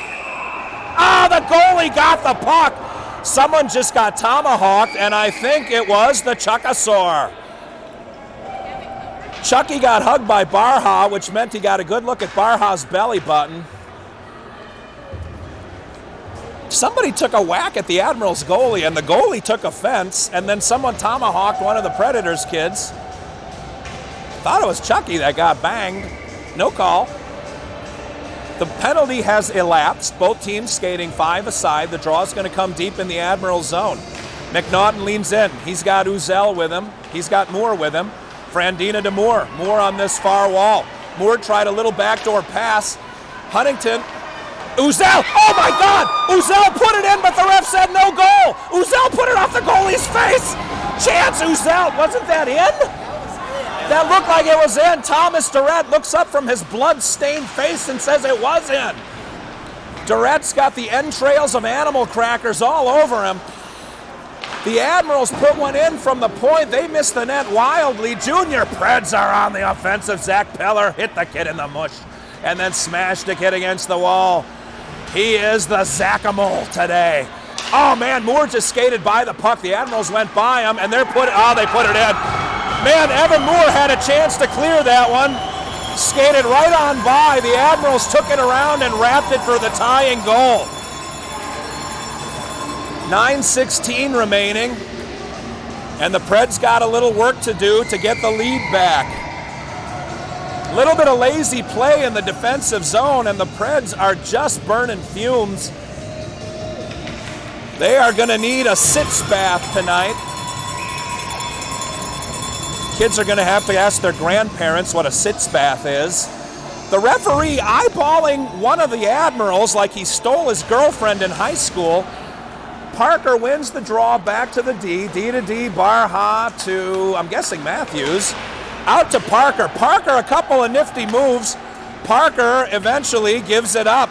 the goalie got the puck. Someone just got tomahawked, and I think it was the Chuckasaur. Chucky got hugged by Barha, which meant he got a good look at Barha's belly button. Somebody took a whack at the Admirals goalie, and the goalie took offense, and then someone tomahawked one of the Predators kids. Thought it was Chucky that got banged. No call. The penalty has elapsed. Both teams skating 5 aside. The draw is going to come deep in the Admirals zone. McNaughton leans in. He's got Uzel with him. He's got Moore with him. Frandina to Moore. Moore on this far wall. Moore tried a little backdoor pass. Huntington. Uzel! Oh my God! Uzel put it in, but the ref said no goal! Uzel put it off the goalie's face! Chance Uzel! Wasn't that in? That looked like it was in. Thomas Durrett looks up from his blood-stained face and says it was in. Durrett's got the entrails of animal crackers all over him. The Admirals put one in from the point. They missed the net wildly. Junior Preds are on the offensive. Zach Peller hit the kid in the mush and then smashed the kid against the wall. He is the Zackamole today. Oh man, Moore just skated by the puck. The Admirals went by him, and they put it in. Man, Evan Moore had a chance to clear that one. Skated right on by. The Admirals took it around and wrapped it for the tying goal. 9:16 remaining, and the Preds got a little work to do to get the lead back. A little bit of lazy play in the defensive zone, and the Preds are just burning fumes. They are going to need a sitz bath tonight. Kids are going to have to ask their grandparents what a sitz bath is. The referee eyeballing one of the Admirals like he stole his girlfriend in high school. Parker wins the draw back to the D. D to D, Barha to, I'm guessing, Matthews. Out to Parker. Parker, a couple of nifty moves. Parker eventually gives it up.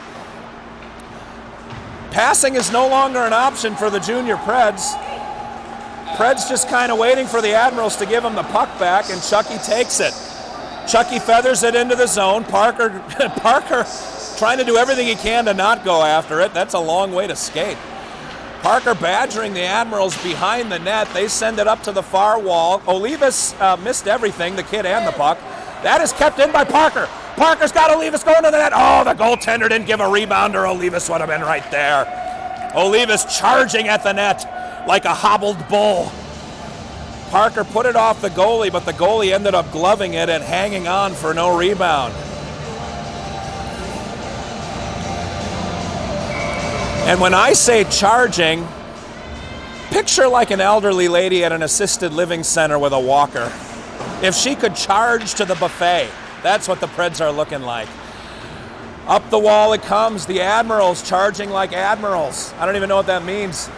Passing is no longer an option for the junior Preds. Preds just kind of waiting for the Admirals to give him the puck back, and Chucky takes it. Chucky feathers it into the zone. Parker trying to do everything he can to not go after it. That's a long way to skate. Parker badgering the Admirals behind the net. They send it up to the far wall. Olivas missed everything, the kid and the puck. That is kept in by Parker. Parker's got Olivas going to the net. Oh, the goaltender didn't give a rebound, or Olivas would have been right there. Olivas charging at the net like a hobbled bull. Parker put it off the goalie, but the goalie ended up gloving it and hanging on for no rebound. And when I say charging, picture like an elderly lady at an assisted living center with a walker. If she could charge to the buffet, that's what the Preds are looking like. Up the wall it comes. The Admirals charging like Admirals. I don't even know what that means.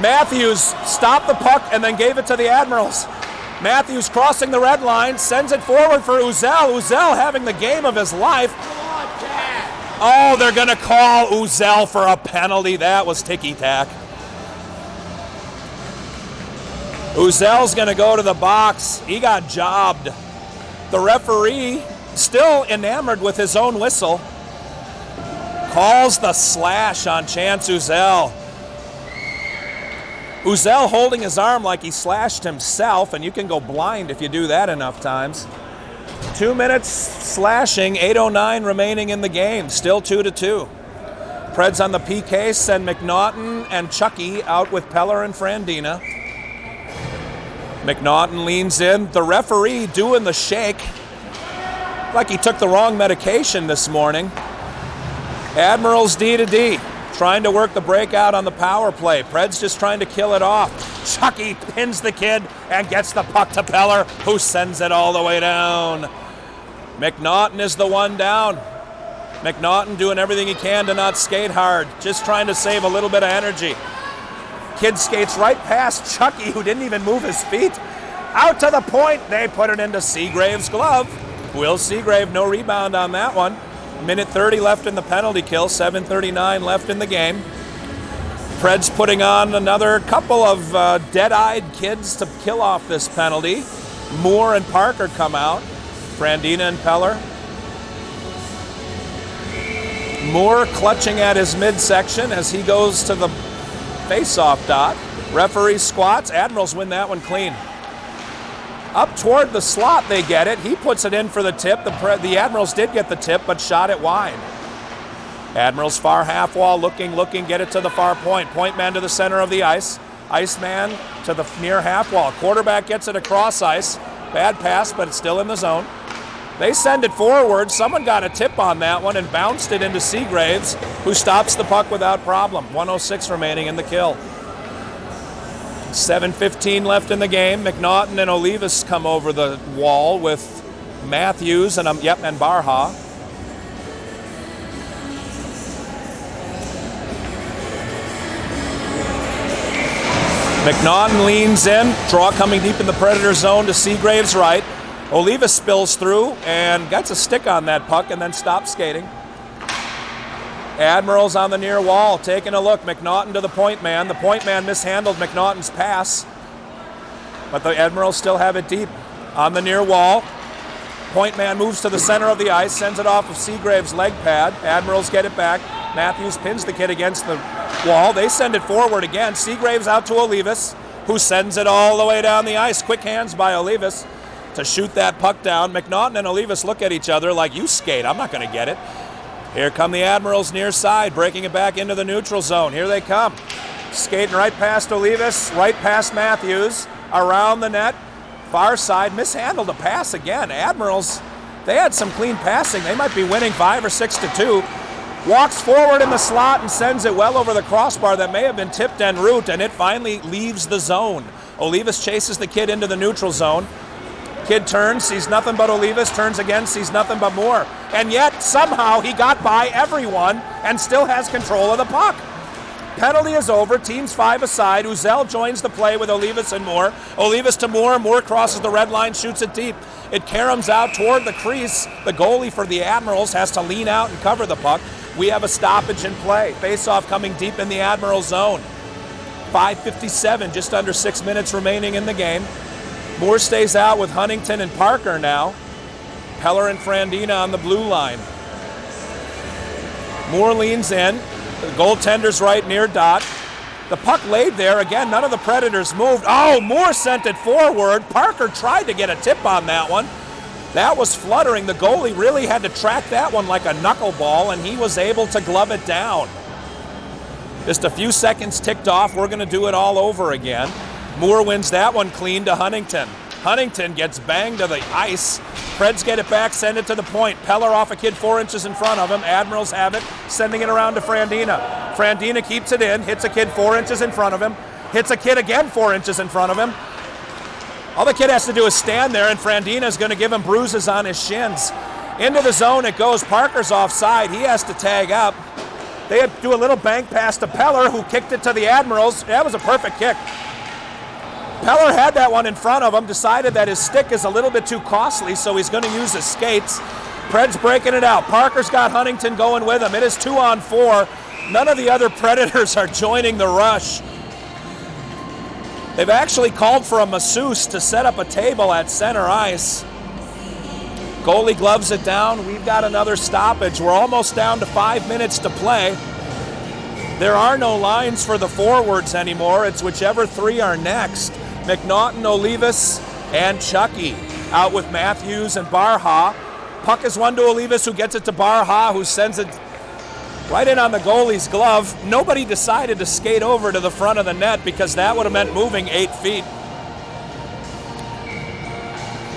Matthews stopped the puck and then gave it to the Admirals. Matthews crossing the red line, sends it forward for Uzel. Uzel having the game of his life. Oh, they're going to call Uzel for a penalty. That was ticky-tack. Uzel's going to go to the box. He got jobbed. The referee, still enamored with his own whistle, calls the slash on Chance Uzel. Uzel holding his arm like he slashed himself, and you can go blind if you do that enough times. 2 minutes slashing, 8:09 remaining in the game, still 2-2. Preds on the PK send McNaughton and Chucky out with Peller and Frandina. McNaughton leans in. The referee doing the shake like he took the wrong medication this morning. Admirals D-to-D, trying to work the breakout on the power play. Preds just trying to kill it off. Chucky pins the kid and gets the puck to Peller, who sends it all the way down. McNaughton is the one down. McNaughton doing everything he can to not skate hard, just trying to save a little bit of energy. Kid skates right past Chucky, who didn't even move his feet. Out to the point, they put it into Seagrave's glove. Will Seagrave, no rebound on that one. Minute 30 left in the penalty kill, 7:39 left in the game. Preds putting on another couple of dead-eyed kids to kill off this penalty. Moore and Parker come out. Frandina and Peller. Moore clutching at his midsection as he goes to the face-off dot. Referee squats. Admirals win that one clean. Up toward the slot they get it. He puts it in for the tip. The Admirals did get the tip, but shot it wide. Admirals far half wall, looking, get it to the far point. Point man to the center of the ice. Ice man to the near half wall. Quarterback gets it across ice. Bad pass, but it's still in the zone. They send it forward. Someone got a tip on that one and bounced it into Seagraves, who stops the puck without problem. 1:06 remaining in the kill. 7:15 left in the game. McNaughton and Olivas come over the wall with Matthews and Barha. McNaughton leans in, draw coming deep in the Predator zone to Seagrave's right. Olivas spills through and gets a stick on that puck and then stops skating. Admirals on the near wall, taking a look. McNaughton to the point man. The point man mishandled McNaughton's pass, but the Admirals still have it deep. On the near wall, point man moves to the center of the ice, sends it off of Seagrave's leg pad. Admirals get it back. Matthews pins the kid against the wall. They send it forward again. Seagrave's out to Olivas, who sends it all the way down the ice. Quick hands by Olivas to shoot that puck down. McNaughton and Olivas look at each other like, you skate, I'm not going to get it. Here come the Admirals near side, breaking it back into the neutral zone. Here they come. Skating right past Olivas, right past Matthews, around the net, far side, mishandled a pass again. Admirals, they had some clean passing. They might be winning 5 or 6-2. Walks forward in the slot and sends it well over the crossbar that may have been tipped en route, and it finally leaves the zone. Olivas chases the kid into the neutral zone. Kid turns, sees nothing but Olivas, turns again, sees nothing but Moore. And yet, somehow, he got by everyone and still has control of the puck. Penalty is over, teams 5 aside. Uzel joins the play with Olivas and Moore. Olivas to Moore, Moore crosses the red line, shoots it deep. It caroms out toward the crease. The goalie for the Admirals has to lean out and cover the puck. We have a stoppage in play. Face-off coming deep in the Admiral zone. 5:57, just under 6 minutes remaining in the game. Moore stays out with Huntington and Parker now. Peller and Frandina on the blue line. Moore leans in. The goaltender's right near dot. The puck laid there. Again, none of the Predators moved. Oh, Moore sent it forward. Parker tried to get a tip on that one. That was fluttering. The goalie really had to track that one like a knuckleball, and he was able to glove it down. Just a few seconds ticked off. We're going to do it all over again. Moore wins that one clean to Huntington. Huntington gets banged to the ice. Preds get it back, send it to the point. Peller off a kid 4 inches in front of him. Admirals have it, sending it around to Frandina. Frandina keeps it in, hits a kid 4 inches in front of him, hits a kid again 4 inches in front of him. All the kid has to do is stand there, and Frandina is going to give him bruises on his shins. Into the zone it goes. Parker's offside. He has to tag up. They had to do a little bank pass to Peller, who kicked it to the Admirals. That was a perfect kick. Peller had that one in front of him, decided that his stick is a little bit too costly, so he's going to use his skates. Preds breaking it out. Parker's got Huntington going with him. It is 2-on-4. None of the other Predators are joining the rush. They've actually called for a masseuse to set up a table at center ice. Goalie gloves it down. We've got another stoppage. We're almost down to 5 minutes to play. There are no lines for the forwards anymore. It's whichever three are next. McNaughton, Olivas, and Chucky out with Matthews and Barha. Puck is one to Olivas, who gets it to Barha, who sends it right in on the goalie's glove. Nobody decided to skate over to the front of the net because that would have meant moving 8 feet.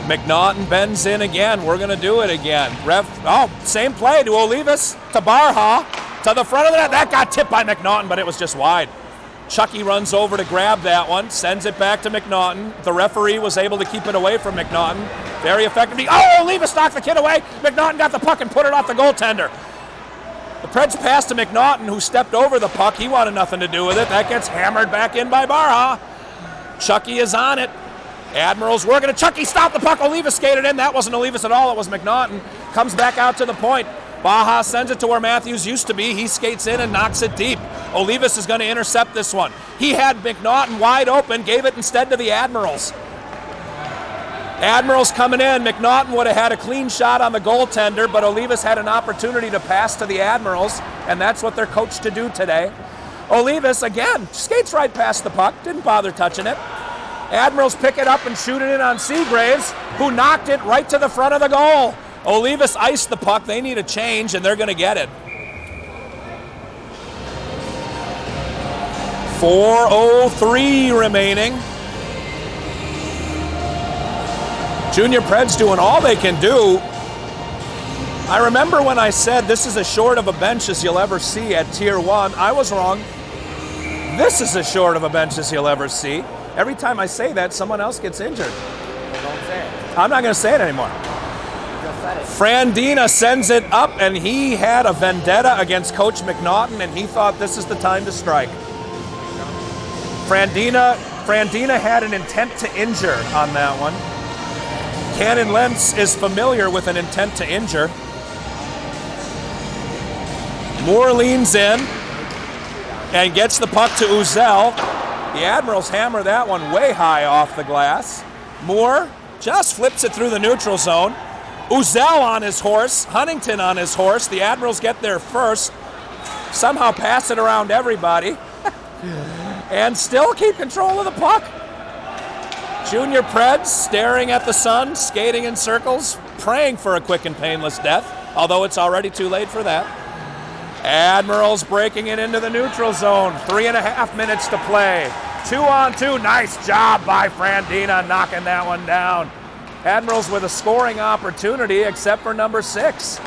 McNaughton bends in again. We're going to do it again. Same play to Olivas, to Barha, to the front of the net. That got tipped by McNaughton, but it was just wide. Chucky runs over to grab that one, sends it back to McNaughton. The referee was able to keep it away from McNaughton very effectively. Oh, Olivas knocked the kid away. McNaughton got the puck and put it off the goaltender. The Preds passed to McNaughton, who stepped over the puck. He wanted nothing to do with it. That gets hammered back in by Barha. Chucky is on it. Admirals working it. Chucky stopped the puck. Olivas skated in. That wasn't Olivas at all. It was McNaughton. Comes back out to the point. Baja sends it to where Matthews used to be. He skates in and knocks it deep. Olivas is going to intercept this one. He had McNaughton wide open, gave it instead to the Admirals. Admirals coming in. McNaughton would have had a clean shot on the goaltender, but Olivas had an opportunity to pass to the Admirals, and that's what they're coached to do today. Olivas, again, skates right past the puck, didn't bother touching it. Admirals pick it up and shoot it in on Seagraves, who knocked it right to the front of the goal. Olivas iced the puck. They need a change, and they're going to get it. 4:03 remaining. Junior Preds doing all they can do. I remember when I said this is as short of a bench as you'll ever see at Tier 1. I was wrong. This is as short of a bench as you'll ever see. Every time I say that, someone else gets injured. Don't say it. I'm not going to say it anymore. Just said it. Frandina sends it up, and he had a vendetta against Coach McNaughton, and he thought this is the time to strike. Frandina had an intent to injure on that one. Cannon Lentz is familiar with an intent to injure. Moore leans in and gets the puck to Uzel. The Admirals hammer that one way high off the glass. Moore just flips it through the neutral zone. Uzel on his horse, Huntington on his horse. The Admirals get there first, somehow pass it around everybody, and still keep control of the puck. Junior Preds staring at the sun, skating in circles, praying for a quick and painless death, although it's already too late for that. Admirals breaking it into the neutral zone. 3.5 minutes to play. 2-on-2. Nice job by Frandina knocking that one down. Admirals with a scoring opportunity except for number 6.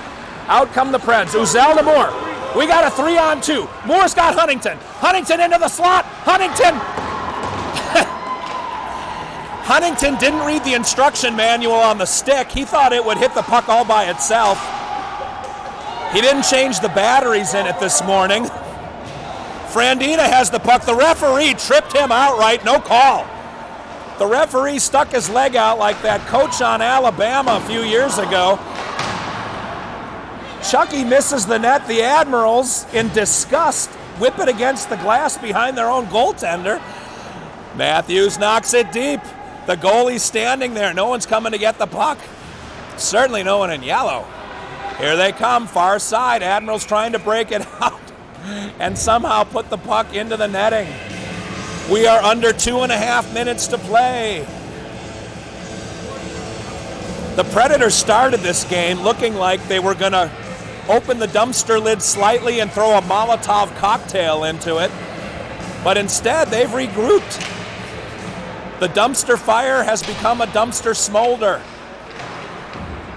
Out come the Preds. Uzel to Moore. We got a 3-on-2. Moore's got Huntington. Huntington into the slot. Huntington didn't read the instruction manual on the stick. He thought it would hit the puck all by itself. He didn't change the batteries in it this morning. Frandina has the puck. The referee tripped him outright. No call. The referee stuck his leg out like that coach on Alabama a few years ago. Chucky misses the net. The Admirals, in disgust, whip it against the glass behind their own goaltender. Matthews knocks it deep. The goalie's standing there. No one's coming to get the puck. Certainly no one in yellow. Here they come, far side. Admirals trying to break it out and somehow put the puck into the netting. We are under 2.5 minutes to play. The Predators started this game looking like they were going to open the dumpster lid slightly and throw a Molotov cocktail into it. But instead, they've regrouped. The dumpster fire has become a dumpster smolder.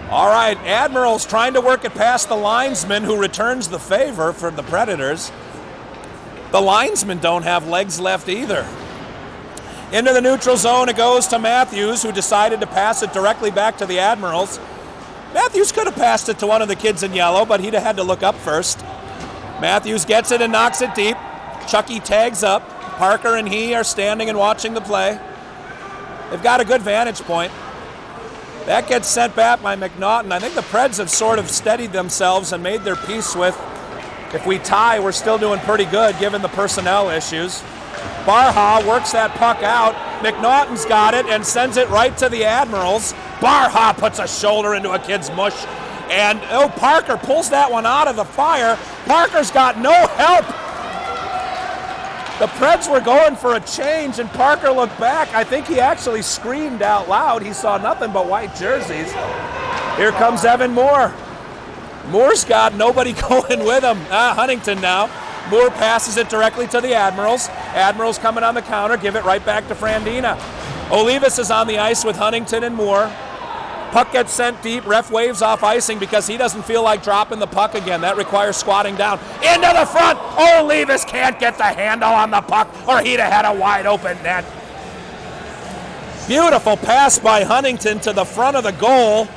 All right, Admirals trying to work it past the linesman, who returns the favor for the Predators. The linesmen don't have legs left either. Into the neutral zone it goes to Matthews, who decided to pass it directly back to the Admirals. Matthews could have passed it to one of the kids in yellow, but he'd have had to look up first. Matthews gets it and knocks it deep. Chucky tags up. Parker and he are standing and watching the play. They've got a good vantage point. That gets sent back by McNaughton. I think the Preds have sort of steadied themselves and made their peace with, if we tie, we're still doing pretty good given the personnel issues. Barha works that puck out. McNaughton's got it and sends it right to the Admirals. Barha puts a shoulder into a kid's mush. And, Parker pulls that one out of the fire. Parker's got no help. The Preds were going for a change, and Parker looked back. I think he actually screamed out loud. He saw nothing but white jerseys. Here comes Evan Moore. Moore's got nobody going with him. Huntington now. Moore passes it directly to the Admirals. Admirals coming on the counter, give it right back to Frandina. Olivas is on the ice with Huntington and Moore. Puck gets sent deep. Ref waves off icing because he doesn't feel like dropping the puck again. That requires squatting down. Into the front. Olivas can't get the handle on the puck or he'd have had a wide open net. Beautiful pass by Huntington to the front of the goal.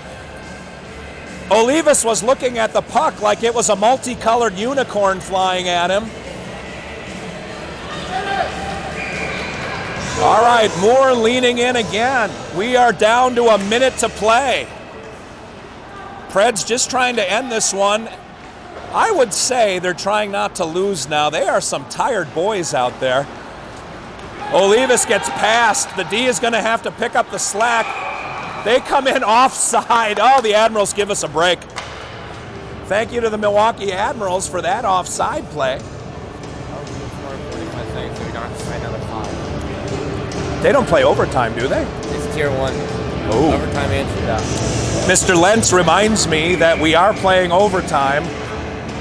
Olivas was looking at the puck like it was a multicolored unicorn flying at him. All right, Moore leaning in again. We are down to a minute to play. Preds just trying to end this one. I would say they're trying not to lose now. They are some tired boys out there. Olivas gets passed. The D is going to have to pick up the slack. They come in offside. Oh, the Admirals give us a break. Thank you to the Milwaukee Admirals for that offside play. They don't play overtime, do they? It's tier 1. Oh. Overtime and shootout. Mr. Lentz reminds me that we are playing overtime.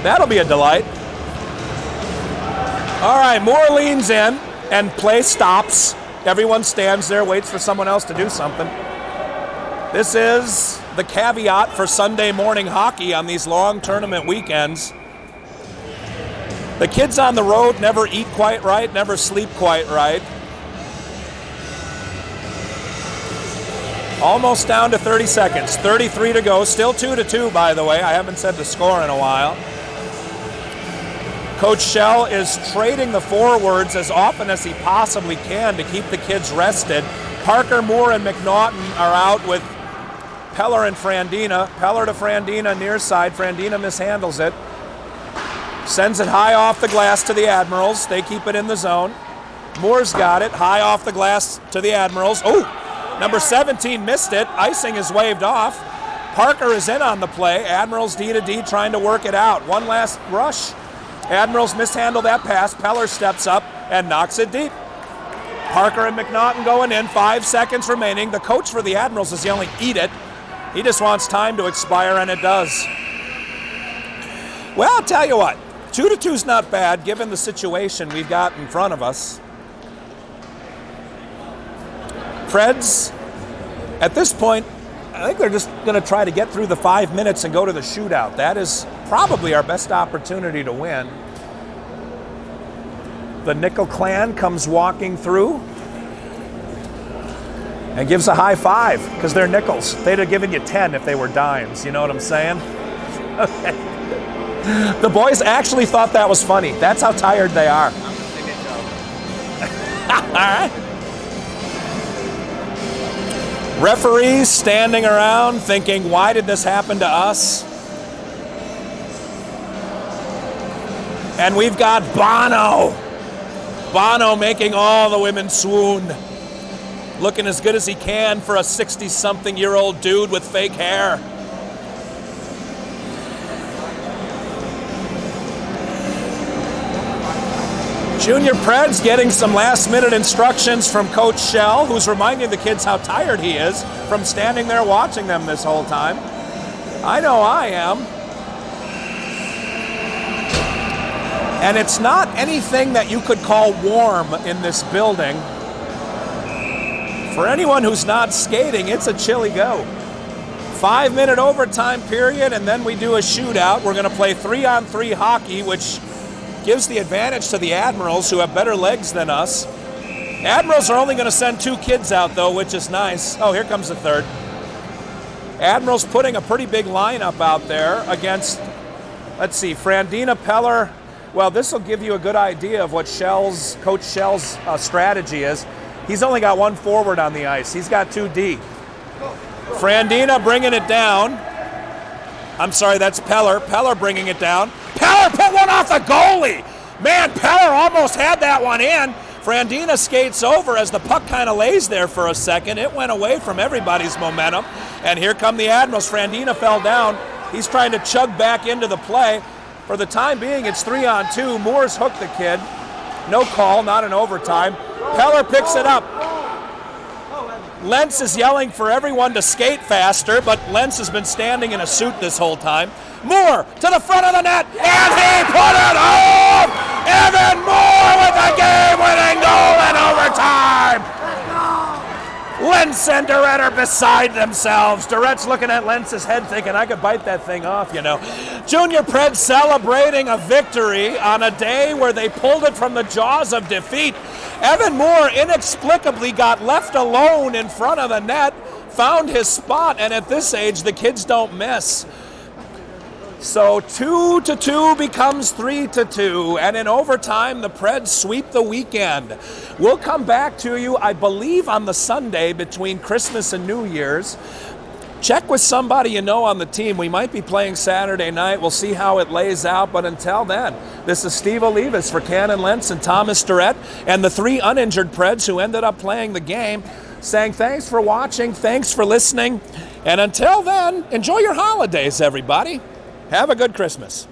That'll be a delight. All right, Moore leans in and play stops. Everyone stands there, waits for someone else to do something. This is the caveat for Sunday morning hockey on these long tournament weekends. The kids on the road never eat quite right, never sleep quite right. Almost down to 30 seconds, 33 to go, still 2-2 by the way. I haven't said the score in a while. Coach Shell is trading the forwards as often as he possibly can to keep the kids rested. Parker, Moore, and McNaughton are out with Peller and Frandina. Peller to Frandina near side. Frandina mishandles it. Sends it high off the glass to the Admirals. They keep it in the zone. Moore's got it, high off the glass to the Admirals. Oh! Number 17 missed it. Icing is waved off. Parker is in on the play. Admirals D to D trying to work it out. One last rush. Admirals mishandle that pass. Peller steps up and knocks it deep. Parker and McNaughton going in. 5 seconds remaining. The coach for the Admirals is yelling, "Eat it." He just wants time to expire, and it does. Well, I'll tell you what. 2-2 is not bad given the situation we've got in front of us. Preds, at this point, I think they're just going to try to get through the 5 minutes and go to the shootout. That is probably our best opportunity to win. The Nickel Clan comes walking through and gives a high five because they're nickels. They'd have given you 10 if they were dimes. You know what I'm saying? Okay. The boys actually thought that was funny. That's how tired they are. All right. Referees standing around thinking, why did this happen to us? And we've got Bono. Bono making all the women swoon. Looking as good as he can for a 60-something-year-old dude with fake hair. Junior Preds getting some last-minute instructions from Coach Shell, who's reminding the kids how tired he is from standing there watching them this whole time. I know I am. And it's not anything that you could call warm in this building. For anyone who's not skating, it's a chilly go. 5-minute overtime period, and then we do a shootout. We're going to play 3-on-3 hockey, which gives the advantage to the Admirals, who have better legs than us. Admirals are only going to send 2 kids out, though, which is nice. Oh, here comes the third. Admirals putting a pretty big lineup out there against, let's see, Frandina Peller. Well, this will give you a good idea of what Coach Shell's strategy is. He's only got one forward on the ice. He's got 2D. Frandina bringing it down. I'm sorry, that's Peller. Peller bringing it down. Peller put one off the goalie. Man, Peller almost had that one in. Frandina skates over as the puck kind of lays there for a second. It went away from everybody's momentum. And here come the Admirals. Frandina fell down. He's trying to chug back into the play. For the time being, it's 3-on-2. Moore's hooked the kid. No call, not an overtime. Peller picks it up. Lentz is yelling for everyone to skate faster, but Lentz has been standing in a suit this whole time. Moore to the front of the net, and he put it home! Evan Moore with a game-winning goal in overtime! Lentz and Durrett are beside themselves. Durrett's looking at Lentz's head thinking, I could bite that thing off, you know. Junior Preds celebrating a victory on a day where they pulled it from the jaws of defeat. Evan Moore inexplicably got left alone in front of the net, found his spot, and at this age, the kids don't miss. So 2-2 becomes 3-2, and in overtime, the Preds sweep the weekend. We'll come back to you, I believe, on the Sunday between Christmas and New Year's. Check with somebody you know on the team. We might be playing Saturday night. We'll see how it lays out, but until then, this is Steve Olivas for Cannon Lentz and Thomas Durrett, and the 3 uninjured Preds who ended up playing the game, saying thanks for watching, thanks for listening, and until then, enjoy your holidays, everybody. Have a good Christmas.